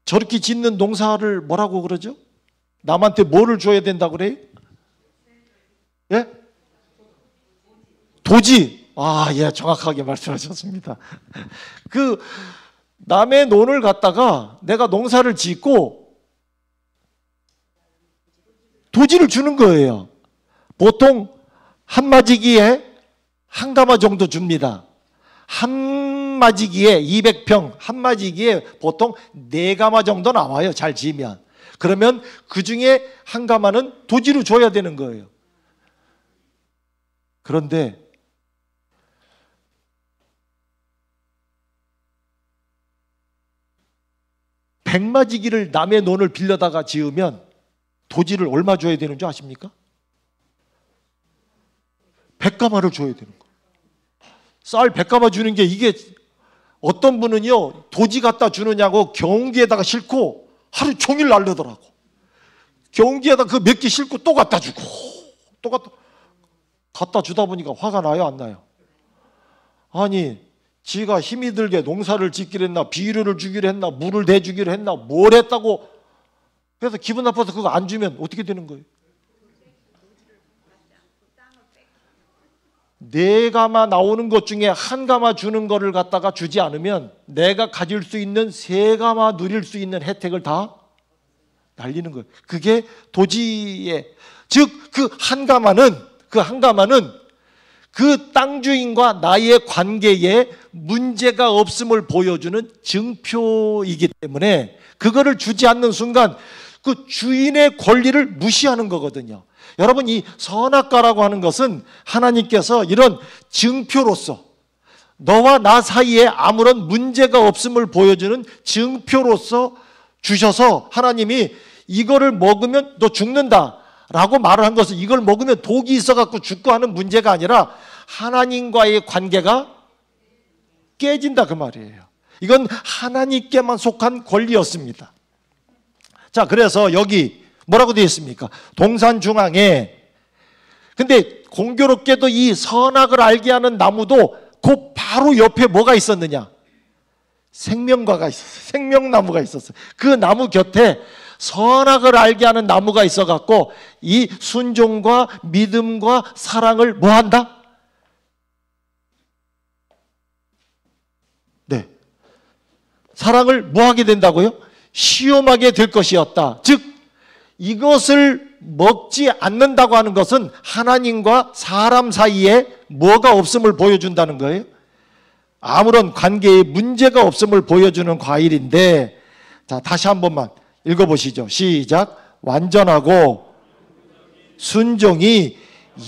저렇게 짓는 농사를 뭐라고 그러죠? 남한테 뭐를 줘야 된다고 그래요? 예? 도지. 예, 정확하게 말씀하셨습니다. 그 남의 논을 갖다가 내가 농사를 짓고 도지를 주는 거예요. 보통 한 마지기에 한 가마 정도 줍니다. 한 마지기에 200평, 한 마지기에 보통 4가마 정도 나와요. 잘 지으면. 그러면 그 중에 한 가마는 도지로 줘야 되는 거예요. 그런데 백마지기를 남의 논을 빌려다가 지으면 도지를 얼마 줘야 되는 줄 아십니까? 100가마를 줘야 되는 거예요. 쌀 100가마 주는 게 이게 어떤 분은요 도지 갖다 주느냐고 경운기에다가 싣고 하루 종일 날르더라고. 경운기에다 그 몇 개 싣고 또 갖다 주고 또 갖다 주다 보니까 화가 나요, 안 나요? 아니 지가 힘이 들게 농사를 짓기로 했나, 비료를 주기로 했나, 물을 대주기로 했나, 뭘 했다고. 그래서 기분 나빠서 그거 안 주면 어떻게 되는 거예요? 4가마 나오는 것 중에 1가마 주는 거를 갖다가 주지 않으면 내가 가질 수 있는 3가마 누릴 수 있는 혜택을 다 날리는 거예요. 그게 도지의, 즉 그 한 가마는 그 땅 주인과 나의 관계에 문제가 없음을 보여주는 증표이기 때문에 그거를 주지 않는 순간 그 주인의 권리를 무시하는 거거든요. 여러분, 이 선악과라고 하는 것은 하나님께서 이런 증표로서 너와 나 사이에 아무런 문제가 없음을 보여주는 증표로서 주셔서 하나님이 이거를 먹으면 너 죽는다 라고 말을 한 것은 이걸 먹으면 독이 있어갖고 죽고 하는 문제가 아니라 하나님과의 관계가 깨진다 그 말이에요. 이건 하나님께만 속한 권리였습니다. 자, 그래서 여기 뭐라고 되어 있습니까? 동산 중앙에. 근데 공교롭게도 이 선악을 알게 하는 나무도 그 바로 옆에 뭐가 있었느냐? 생명과가 있었어요. 생명나무가 있었어요. 그 나무 곁에 선악을 알게 하는 나무가 있어갖고 이 순종과 믿음과 사랑을 뭐 한다? 네. 사랑을 뭐 하게 된다고요? 시험하게 될 것이었다. 즉 이것을 먹지 않는다고 하는 것은 하나님과 사람 사이에 뭐가 없음을 보여준다는 거예요. 아무런 관계에 문제가 없음을 보여주는 과일인데, 자, 다시 한 번만 읽어보시죠. 시작. 완전하고 순종이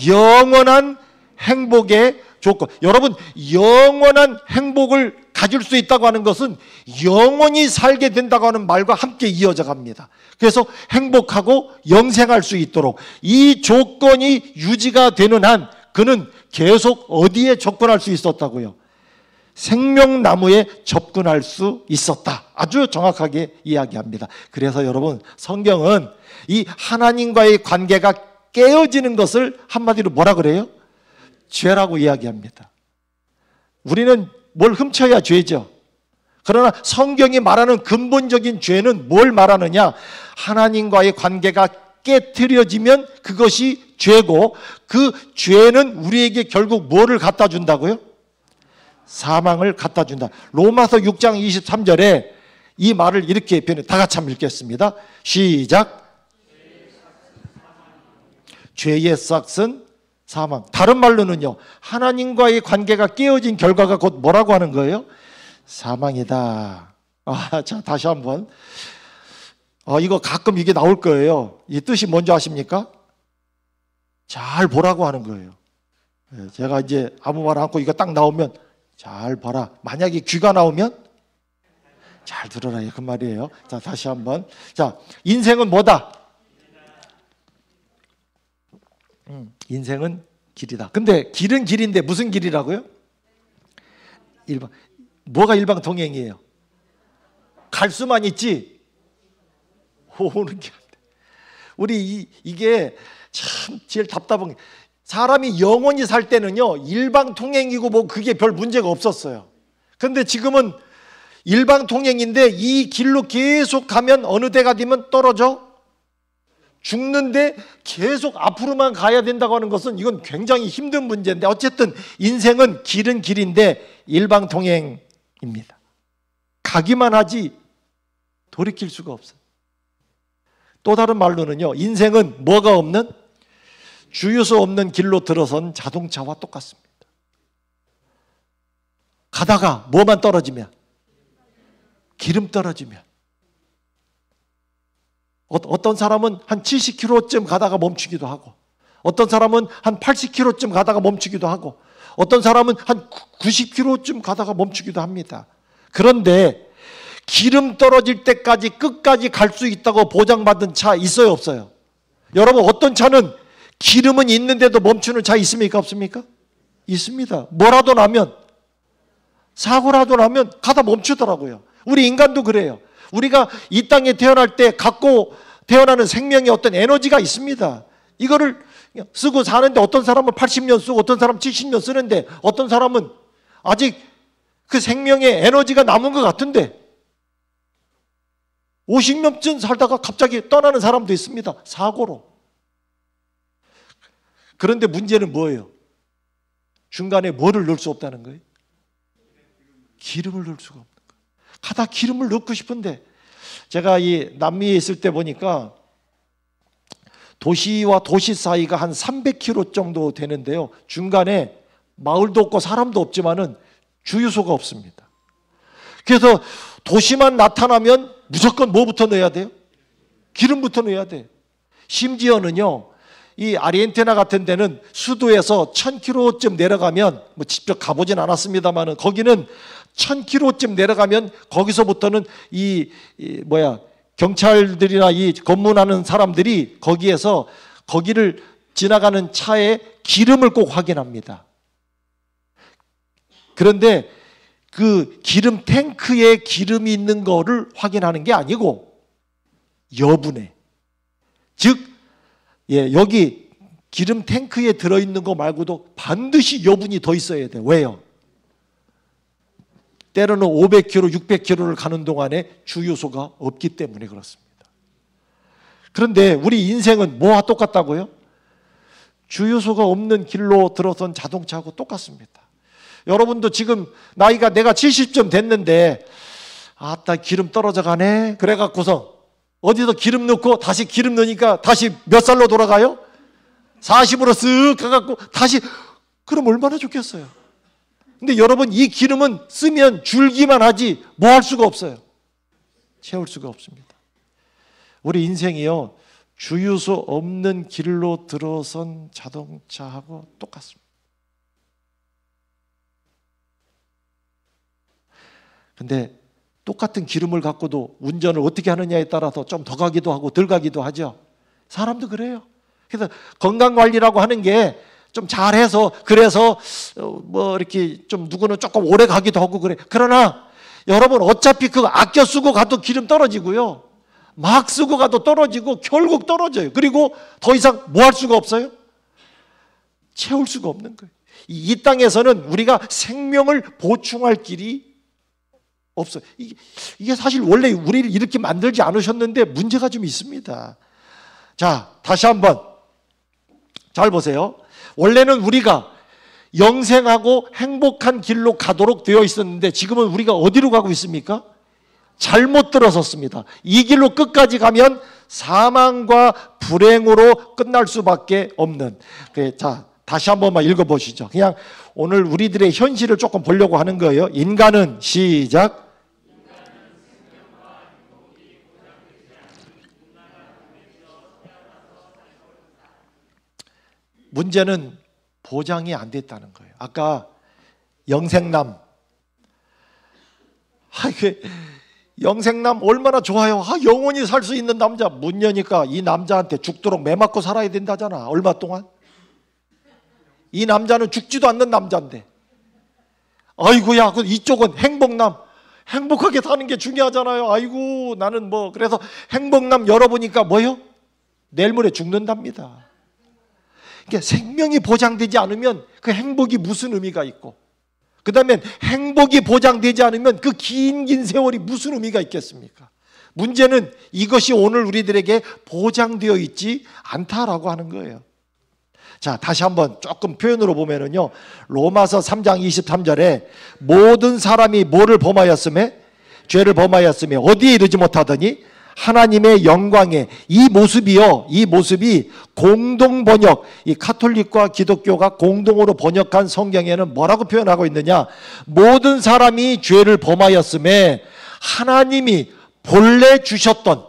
영원한 행복의 조건. 여러분, 영원한 행복을 가질 수 있다고 하는 것은 영원히 살게 된다고 하는 말과 함께 이어져 갑니다. 그래서 행복하고 영생할 수 있도록 이 조건이 유지가 되는 한 그는 계속 어디에 접근할 수 있었다고요? 생명나무에 접근할 수 있었다. 아주 정확하게 이야기합니다. 그래서 여러분, 성경은 이 하나님과의 관계가 깨어지는 것을 한마디로 뭐라 그래요? 죄라고 이야기합니다. 우리는 뭘 훔쳐야 죄죠. 그러나 성경이 말하는 근본적인 죄는 뭘 말하느냐? 하나님과의 관계가 깨트려지면 그것이 죄고, 그 죄는 우리에게 결국 뭐를 갖다 준다고요? 사망을 갖다 준다. 로마서 6장 23절에 이 말을 이렇게 표현해. 다 같이 한번 읽겠습니다. 시작. 죄의 싹은 사망. 다른 말로는요, 하나님과의 관계가 깨어진 결과가 곧 뭐라고 하는 거예요? 사망이다. 자, 다시 한번. 이거 가끔 이게 나올 거예요. 이 뜻이 뭔지 아십니까? 잘 보라고 하는 거예요. 제가 이제 아무 말 않고 이거 딱 나오면 잘 봐라. 만약에 귀가 나오면 잘 들어라. 그 말이에요. 자, 다시 한번. 자, 인생은 뭐다? 인생은 길이다. 근데 길은 길인데 무슨 길이라고요? 뭐가 일방통행이에요? 갈 수만 있지 오는 게 안 돼. 우리 이게 참 제일 답답한 게, 사람이 영원히 살 때는요, 일방통행이고 뭐 그게 별 문제가 없었어요. 그런데 지금은 일방통행인데 이 길로 계속 가면 어느 때가 되면 떨어져 죽는데 계속 앞으로만 가야 된다고 하는 것은 이건 굉장히 힘든 문제인데, 어쨌든 인생은 길은 길인데 일방통행입니다. 가기만 하지 돌이킬 수가 없어요. 또 다른 말로는요, 인생은 뭐가 없는, 주유소 없는 길로 들어선 자동차와 똑같습니다. 가다가 뭐만 떨어지면, 기름 떨어지면, 어떤 사람은 한 70km쯤 가다가 멈추기도 하고, 어떤 사람은 한 80km쯤 가다가 멈추기도 하고, 어떤 사람은 한 90km쯤 가다가 멈추기도 합니다. 그런데 기름 떨어질 때까지 끝까지 갈 수 있다고 보장받은 차 있어요, 없어요? 여러분, 어떤 차는 기름은 있는데도 멈추는 차 있습니까, 없습니까? 있습니다. 뭐라도 나면, 사고라도 나면 가다 멈추더라고요. 우리 인간도 그래요. 우리가 이 땅에 태어날 때 갖고 태어나는 생명의 어떤 에너지가 있습니다. 이거를 쓰고 사는데 어떤 사람은 80년 쓰고 어떤 사람은 70년 쓰는데 어떤 사람은 아직 그 생명의 에너지가 남은 것 같은데 50년쯤 살다가 갑자기 떠나는 사람도 있습니다. 사고로. 그런데 문제는 뭐예요? 중간에 뭐를 넣을 수 없다는 거예요? 기름을 넣을 수가 없는 거예요. 가다 기름을 넣고 싶은데, 제가 이 남미에 있을 때 보니까 도시와 도시 사이가 한 300km 정도 되는데요, 중간에 마을도 없고 사람도 없지만은 주유소가 없습니다. 그래서 도시만 나타나면 무조건 뭐부터 넣어야 돼요? 기름부터 넣어야 돼. 심지어는요, 이 아르헨티나 같은 데는 수도에서 1000km쯤 내려가면, 뭐 직접 가보진 않았습니다만은 거기는 1000km쯤 내려가면 거기서부터는 경찰들이나 이 검문하는 사람들이 거기에서 거기를 지나가는 차에 기름을 꼭 확인합니다. 그런데 그 기름 탱크에 기름이 있는 거를 확인하는 게 아니고 여분에, 즉 여기 기름 탱크에 들어있는 거 말고도 반드시 여분이 더 있어야 돼요. 왜요? 때로는 500km, 600km를 가는 동안에 주유소가 없기 때문에 그렇습니다. 그런데 우리 인생은 뭐와 똑같다고요? 주유소가 없는 길로 들어선 자동차하고 똑같습니다. 여러분도 지금 나이가 내가 70쯤 됐는데 아따 기름 떨어져 가네, 그래갖고서 어디서 기름 넣고 다시 기름 넣으니까 다시 몇 살로 돌아가요? 40으로 쓱 가갖고 다시, 그럼 얼마나 좋겠어요. 근데 여러분, 이 기름은 쓰면 줄기만 하지 뭐 할 수가 없어요. 채울 수가 없습니다. 우리 인생이요, 주유소 없는 길로 들어선 자동차하고 똑같습니다. 근데 똑같은 기름을 갖고도 운전을 어떻게 하느냐에 따라서 좀 더 가기도 하고 덜 가기도 하죠. 사람도 그래요. 그래서 건강관리라고 하는 게 좀 잘해서, 그래서 뭐 이렇게 좀 누구는 조금 오래 가기도 하고 그래. 그러나 여러분, 어차피 그거 아껴 쓰고 가도 기름 떨어지고요, 막 쓰고 가도 떨어지고 결국 떨어져요. 그리고 더 이상 뭐 할 수가 없어요? 채울 수가 없는 거예요. 이 땅에서는 우리가 생명을 보충할 길이 없어요. 이게 사실 원래 우리를 이렇게 만들지 않으셨는데 문제가 좀 있습니다. 자, 다시 한번 잘 보세요. 원래는 우리가 영생하고 행복한 길로 가도록 되어 있었는데 지금은 우리가 어디로 가고 있습니까? 잘못 들어섰습니다. 이 길로 끝까지 가면 사망과 불행으로 끝날 수밖에 없는. 자, 다시 한 번만 읽어보시죠. 그냥 오늘 우리들의 현실을 조금 보려고 하는 거예요. 인간은, 시작, 문제는 보장이 안 됐다는 거예요. 아까 영생남, 영생남 얼마나 좋아요. 영원히 살 수 있는 남자. 문 여니까 이 남자한테 죽도록 매 맞고 살아야 된다잖아. 얼마 동안? 이 남자는 죽지도 않는 남자인데, 아이고야, 이쪽은 행복남, 행복하게 사는 게 중요하잖아요. 아이고, 나는 뭐, 그래서 행복남 열어보니까 뭐요? 내일 모레 죽는답니다. 그러니까 생명이 보장되지 않으면 그 행복이 무슨 의미가 있고, 그 다음에 행복이 보장되지 않으면 그 긴 세월이 무슨 의미가 있겠습니까? 문제는 이것이 오늘 우리들에게 보장되어 있지 않다라고 하는 거예요. 자, 다시 한번 조금 표현으로 보면은요, 로마서 3장 23절에 모든 사람이 뭐를 범하였음에? 죄를 범하였음에 어디에 이르지 못하더니 하나님의 영광에, 이 모습이 공동 번역, 이 카톨릭과 기독교가 공동으로 번역한 성경에는 뭐라고 표현하고 있느냐? 모든 사람이 죄를 범하였음에 하나님이 본래 주셨던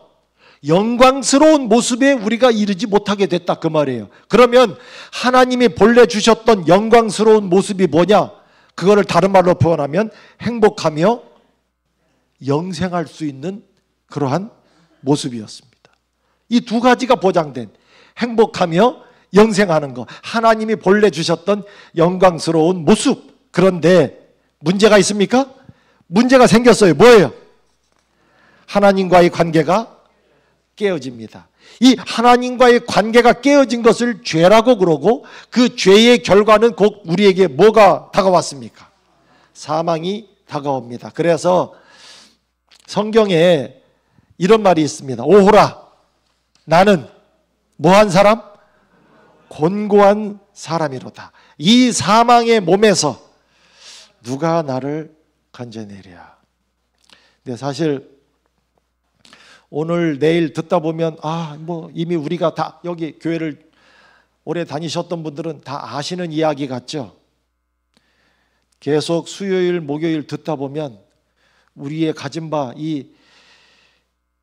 영광스러운 모습에 우리가 이르지 못하게 됐다, 그 말이에요. 그러면 하나님이 본래 주셨던 영광스러운 모습이 뭐냐? 그거를 다른 말로 표현하면 행복하며 영생할 수 있는 그러한 모습이었습니다. 이 두 가지가 보장된 행복하며 영생하는 것, 하나님이 본래 주셨던 영광스러운 모습. 그런데 문제가 있습니까? 문제가 생겼어요. 뭐예요? 하나님과의 관계가 깨어집니다. 이 하나님과의 관계가 깨어진 것을 죄라고 그러고, 그 죄의 결과는 곧 우리에게 뭐가 다가왔습니까? 사망이 다가옵니다. 그래서 성경에 이런 말이 있습니다. 오호라, 나는 뭐한 사람? 곤고한 사람이로다. 이 사망의 몸에서 누가 나를 건져내랴. 근데 사실 오늘 내일 듣다 보면 이미 우리가 다 여기 교회를 오래 다니셨던 분들은 다 아시는 이야기 같죠. 계속 수요일 목요일 듣다 보면 우리의 가진 바 이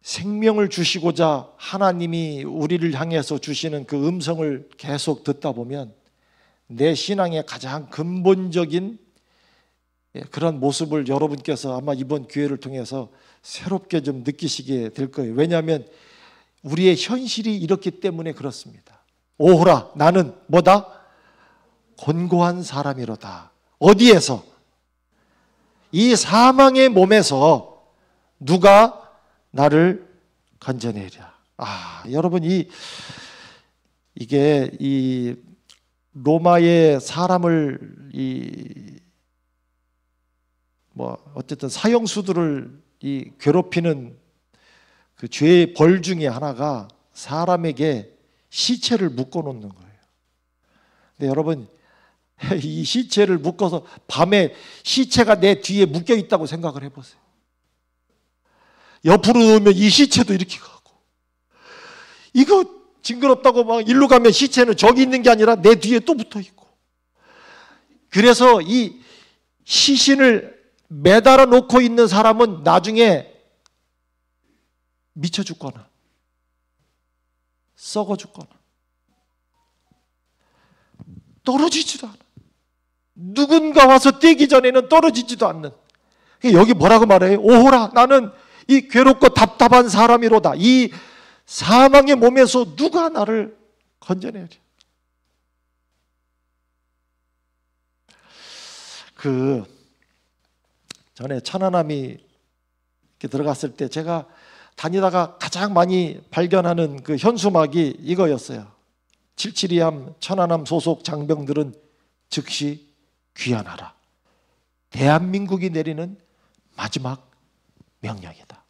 생명을 주시고자 하나님이 우리를 향해서 주시는 그 음성을 계속 듣다 보면 내 신앙의 가장 근본적인 그런 모습을 여러분께서 아마 이번 기회를 통해서 새롭게 좀 느끼시게 될 거예요. 왜냐하면 우리의 현실이 이렇기 때문에 그렇습니다. 오호라, 나는 뭐다? 곤고한 사람이로다. 어디에서? 이 사망의 몸에서 누가 나를 건져내랴. 여러분, 이게 이 로마의 사람을 어쨌든 사형수들을 괴롭히는 그 죄의 벌 중에 하나가 사람에게 시체를 묶어 놓는 거예요. 근데 여러분, 이 시체를 묶어서 밤에 시체가 내 뒤에 묶여 있다고 생각을 해보세요. 옆으로 놓으면 이 시체도 이렇게 가고, 이거 징그럽다고 막 일로 가면 시체는 저기 있는 게 아니라 내 뒤에 또 붙어 있고, 그래서 이 시신을 매달아 놓고 있는 사람은 나중에 미쳐 죽거나 썩어 죽거나 떨어지지도 않아. 누군가 와서 떼기 전에는 떨어지지도 않는. 여기 뭐라고 말해요? 오호라, 나는 이 괴롭고 답답한 사람이로다. 이 사망의 몸에서 누가 나를 건져내랴. 전에 천안함이 이렇게 들어갔을 때 제가 다니다가 가장 많이 발견하는 그 현수막이 이거였어요. 772함 천안함 소속 장병들은 즉시 귀환하라. 대한민국이 내리는 마지막 명령이다.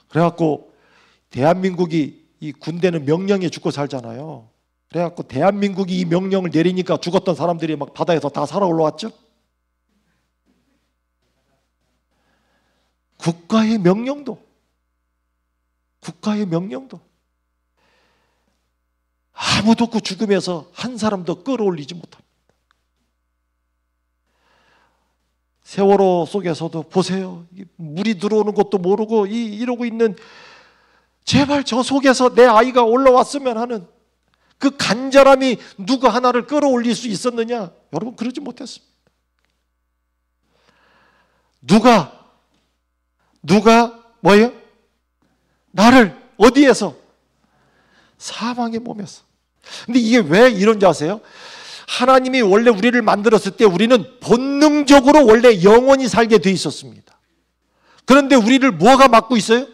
그래갖고 대한민국이, 이 군대는 명령에 죽고 살잖아요. 그래갖고 대한민국이 이 명령을 내리니까 죽었던 사람들이 막 바다에서 다 살아 올라왔죠. 국가의 명령도 아무도 그 죽음에서 한 사람도 끌어올리지 못합니다. 세월호 속에서도 보세요. 물이 들어오는 것도 모르고 이러고 있는, 제발 저 속에서 내 아이가 올라왔으면 하는 그 간절함이 누구 하나를 끌어올릴 수 있었느냐? 여러분, 그러지 못했습니다. 누가 뭐예요? 나를 어디에서? 사망의 몸에서. 근데 이게 왜 이런지 아세요? 하나님이 원래 우리를 만들었을 때 우리는 본능적으로 원래 영원히 살게 돼 있었습니다. 그런데 우리를 뭐가 막고 있어요?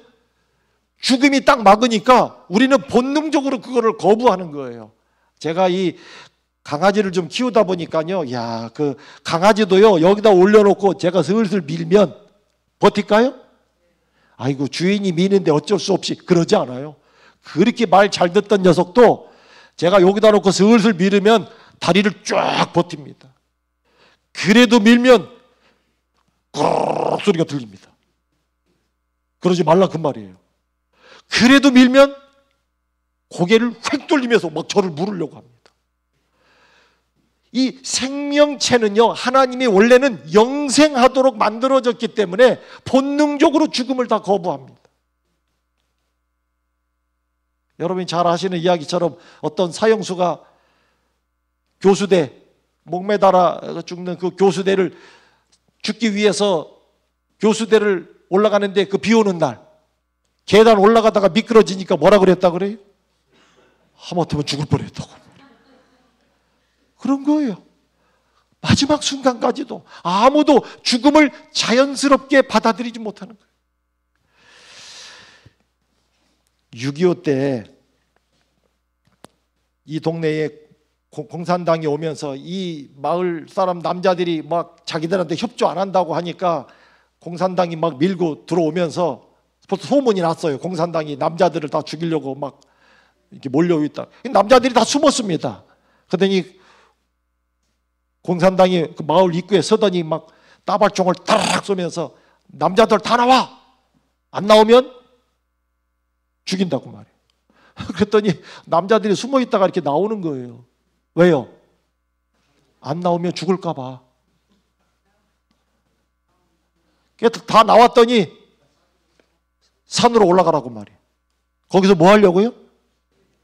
죽음이 딱 막으니까 우리는 본능적으로 그거를 거부하는 거예요. 제가 이 강아지를 좀 키우다 보니까요, 야, 그 강아지도요, 여기다 올려놓고 제가 슬슬 밀면 버틸까요? 아이고, 주인이 미는데 어쩔 수 없이. 그러지 않아요. 그렇게 말 잘 듣던 녀석도 제가 여기다 놓고 슬슬 밀으면 다리를 쫙 버팁니다. 그래도 밀면 꼬르륵 소리가 들립니다. 그러지 말라 그 말이에요. 그래도 밀면 고개를 휙 돌리면서 막 저를 물으려고 합니다. 이 생명체는요, 하나님이 원래는 영생하도록 만들어졌기 때문에 본능적으로 죽음을 다 거부합니다. 여러분이 잘 아시는 이야기처럼 어떤 사형수가 교수대, 목매달아 죽는 그 교수대를 죽기 위해서 교수대를 올라가는데 그 비 오는 날 계단 올라가다가 미끄러지니까 뭐라 그랬다 그래요? 하마터면 죽을 뻔했다고. 그런 거예요. 마지막 순간까지도 아무도 죽음을 자연스럽게 받아들이지 못하는 거예요. 6.25 때 이 동네에 공산당이 오면서 이 마을 사람 남자들이 막 자기들한테 협조 안 한다고 하니까 공산당이 막 밀고 들어오면서 벌써 소문이 났어요. 공산당이 남자들을 다 죽이려고 막 이렇게 몰려있다. 남자들이 다 숨었습니다. 그러더니 공산당이 그 마을 입구에 서더니 막 따발총을 따락 쏘면서 남자들 다 나와! 안 나오면 죽인다고 말이에요. 그랬더니 남자들이 숨어 있다가 이렇게 나오는 거예요. 왜요? 안 나오면 죽을까 봐. 다 나왔더니 산으로 올라가라고 말이에요. 거기서 뭐 하려고요?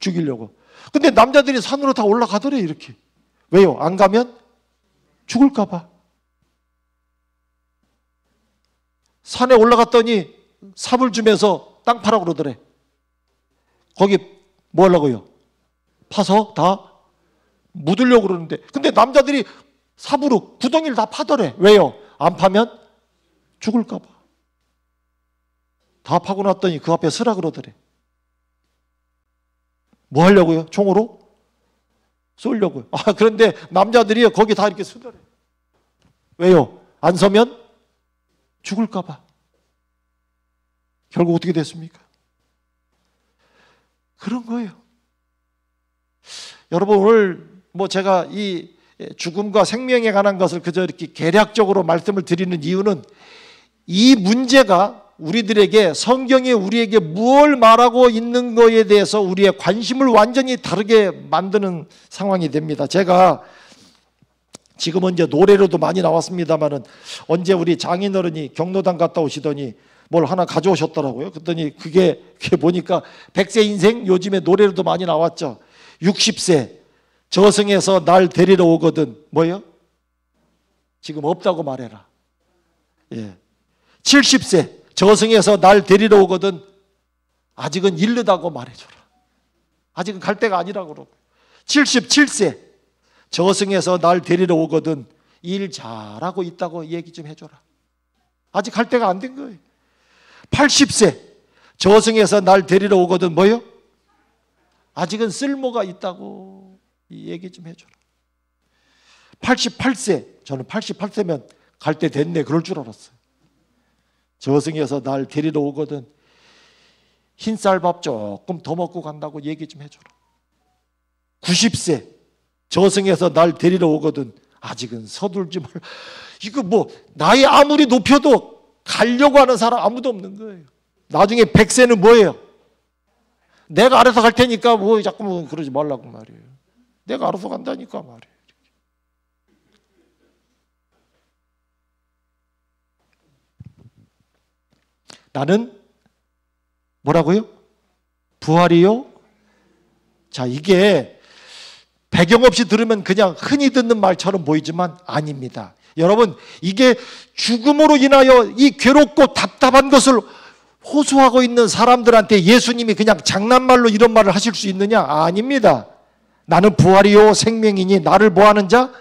죽이려고. 근데 남자들이 산으로 다 올라가더래 이렇게. 왜요? 안 가면 죽을까 봐. 산에 올라갔더니 삽을 주면서 땅 파라 그러더래. 거기 뭐 하려고요? 파서 다 묻으려고 그러는데, 근데 남자들이 삽으로 구덩이를 다 파더래. 왜요? 안 파면 죽을까 봐. 다 파고 났더니 그 앞에 서라 그러더래. 뭐 하려고요? 총으로? 쏠려고요. 그런데 남자들이 거기 다 이렇게 서더래. 왜요? 안 서면 죽을까 봐. 결국 어떻게 됐습니까? 그런 거예요. 여러분, 오늘 뭐 제가 이 죽음과 생명에 관한 것을 그저 이렇게 개략적으로 말씀을 드리는 이유는 이 문제가 우리들에게, 성경이 우리에게 무엇을 말하고 있는 거에 대해서 우리의 관심을 완전히 다르게 만드는 상황이 됩니다. 제가 지금은 이제 노래로도 많이 나왔습니다만은 언제 우리 장인어른이 경로당 갔다 오시더니 뭘 하나 가져오셨더라고요. 그랬더니 그게 보니까 100세 인생, 요즘에 노래로도 많이 나왔죠. 60세 저승에서 날 데리러 오거든. 뭐요? 지금 없다고 말해라. 예. 70세 저승에서 날 데리러 오거든. 아직은 이르다고 말해줘라. 아직은 갈 때가 아니라고 그러고. 77세 저승에서 날 데리러 오거든. 일 잘하고 있다고 얘기 좀 해줘라. 아직 갈 때가 안 된 거예요. 80세 저승에서 날 데리러 오거든. 뭐요? 아직은 쓸모가 있다고 얘기 좀 해줘라. 88세, 저는 88세면 갈 때 됐네 그럴 줄 알았어요. 저승에서 날 데리러 오거든. 흰쌀밥 조금 더 먹고 간다고 얘기 좀 해줘라. 90세 저승에서 날 데리러 오거든. 아직은 서둘지 말라. 이거 뭐 나이 아무리 높여도 가려고 하는 사람 아무도 없는 거예요. 나중에 100세는 뭐예요? 내가 알아서 갈 테니까 뭐 자꾸 뭐 그러지 말라고 말이에요. 내가 알아서 간다니까 말이에요. 나는 뭐라고요? 부활이요? 자, 이게 배경 없이 들으면 그냥 흔히 듣는 말처럼 보이지만 아닙니다. 여러분, 이게 죽음으로 인하여 이 괴롭고 답답한 것을 호소하고 있는 사람들한테 예수님이 그냥 장난말로 이런 말을 하실 수 있느냐? 아닙니다. 나는 부활이요 생명이니 나를 뭐하는 자?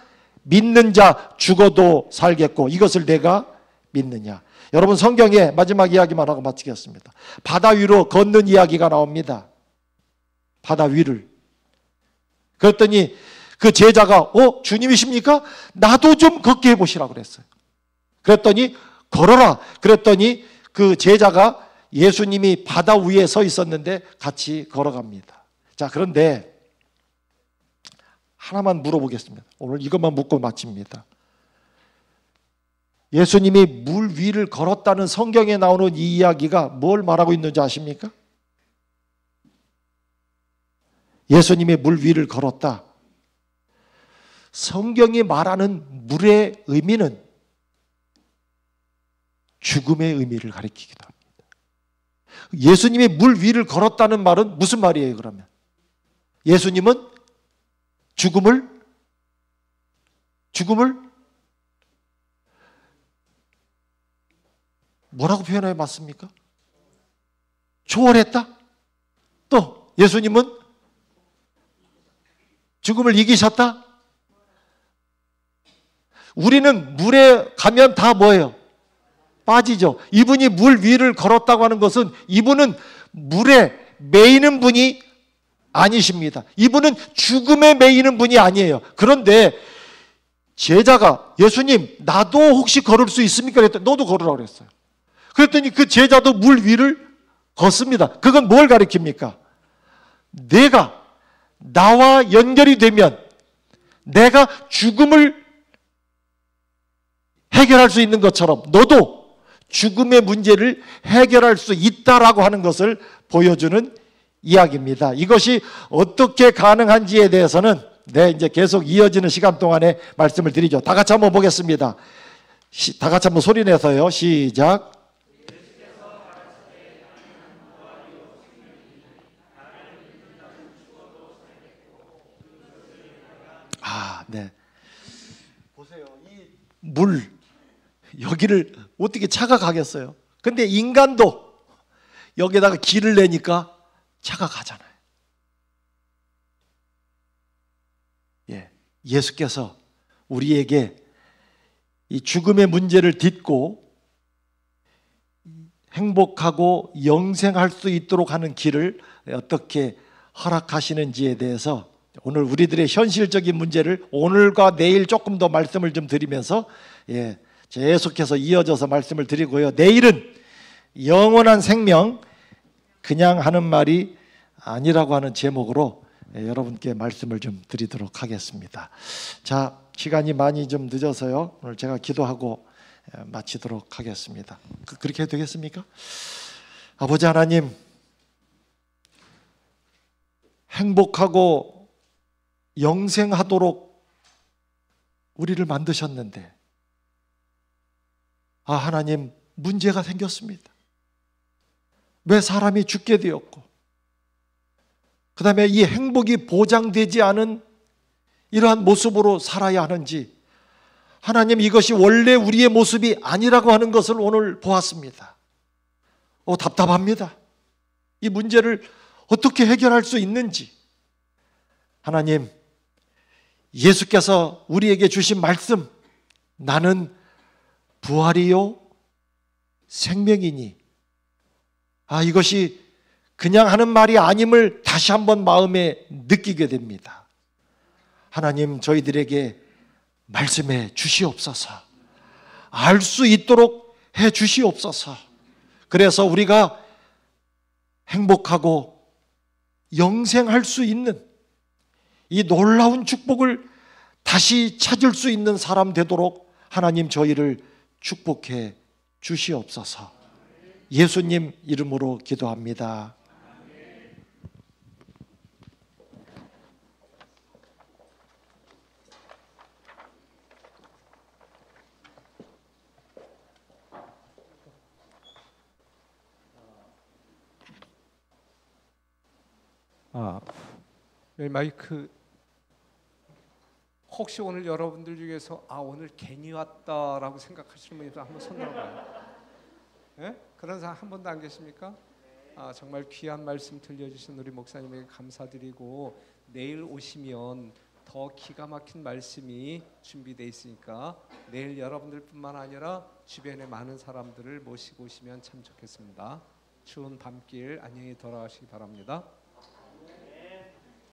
믿는 자 죽어도 살겠고 이것을 내가 믿느냐? 여러분, 성경에 마지막 이야기만 하고 마치겠습니다. 바다 위로 걷는 이야기가 나옵니다. 바다 위를. 그랬더니 그 제자가 주님이십니까? 나도 좀 걷게 해보시라고 그랬어요. 그랬더니 걸어라. 그랬더니 그 제자가 예수님이 바다 위에 서 있었는데 같이 걸어갑니다. 자, 그런데 하나만 물어보겠습니다. 오늘 이것만 묻고 마칩니다. 예수님이 물 위를 걸었다는 성경에 나오는 이 이야기가 뭘 말하고 있는지 아십니까? 예수님이 물 위를 걸었다. 성경이 말하는 물의 의미는 죽음의 의미를 가리키기도 합니다. 예수님이 물 위를 걸었다는 말은 무슨 말이에요, 그러면? 예수님은 죽음을 뭐라고 표현해 맞습니까? 초월했다? 또 예수님은 죽음을 이기셨다? 우리는 물에 가면 다 뭐예요? 빠지죠. 이분이 물 위를 걸었다고 하는 것은 이분은 물에 매이는 분이 아니십니다. 이분은 죽음에 매이는 분이 아니에요. 그런데 제자가 예수님 나도 혹시 걸을 수 있습니까? 그랬더니 너도 걸으라고 그랬어요. 그랬더니 그 제자도 물 위를 걷습니다. 그건 뭘 가리킵니까? 내가 나와 연결이 되면 내가 죽음을 해결할 수 있는 것처럼 너도 죽음의 문제를 해결할 수 있다라고 하는 것을 보여주는 이야기입니다. 이것이 어떻게 가능한지에 대해서는 이제 계속 이어지는 시간 동안에 말씀을 드리죠. 다 같이 한번 보겠습니다. 다 같이 한번 소리 내서요. 시작. 네. 보세요. 이 물 여기를 어떻게 차가 가겠어요? 근데 인간도 여기다가 길을 내니까 차가 가잖아요. 예수께서 우리에게 이 죽음의 문제를 딛고 행복하고 영생할 수 있도록 하는 길을 어떻게 허락하시는지에 대해서 오늘 우리들의 현실적인 문제를 오늘과 내일 조금 더 말씀을 좀 드리면서 계속해서 이어져서 말씀을 드리고요. 내일은 영원한 생명 그냥 하는 말이 아니라고 하는 제목으로 여러분께 말씀을 좀 드리도록 하겠습니다. 자, 시간이 많이 좀 늦어서요. 오늘 제가 기도하고 마치도록 하겠습니다. 그렇게 해도 되겠습니까? 아버지 하나님, 행복하고 영생하도록 우리를 만드셨는데 하나님 문제가 생겼습니다. 왜 사람이 죽게 되었고 그 다음에 이 행복이 보장되지 않은 이러한 모습으로 살아야 하는지 하나님 이것이 원래 우리의 모습이 아니라고 하는 것을 오늘 보았습니다. 답답합니다. 이 문제를 어떻게 해결할 수 있는지 하나님 예수께서 우리에게 주신 말씀 나는 부활이요 생명이니 이것이 그냥 하는 말이 아님을 다시 한번 마음에 느끼게 됩니다. 하나님 저희들에게 말씀해 주시옵소서. 알 수 있도록 해 주시옵소서. 그래서 우리가 행복하고 영생할 수 있는 이 놀라운 축복을 다시 찾을 수 있는 사람 되도록 하나님 저희를 축복해 주시옵소서. 예수님 이름으로 기도합니다.
마이크 혹시 오늘 여러분들 중에서 오늘 괜히 왔다라고 생각하시는 분이 한번 손 들어봐요. 그런 사람 한 분도 안 계십니까? 정말 귀한 말씀 들려주신 우리 목사님에게 감사드리고 내일 오시면 더 기가 막힌 말씀이 준비되어 있으니까 내일 여러분들뿐만 아니라 주변에 많은 사람들을 모시고 오시면 참 좋겠습니다. 추운 밤길 안녕히 돌아가시기 바랍니다.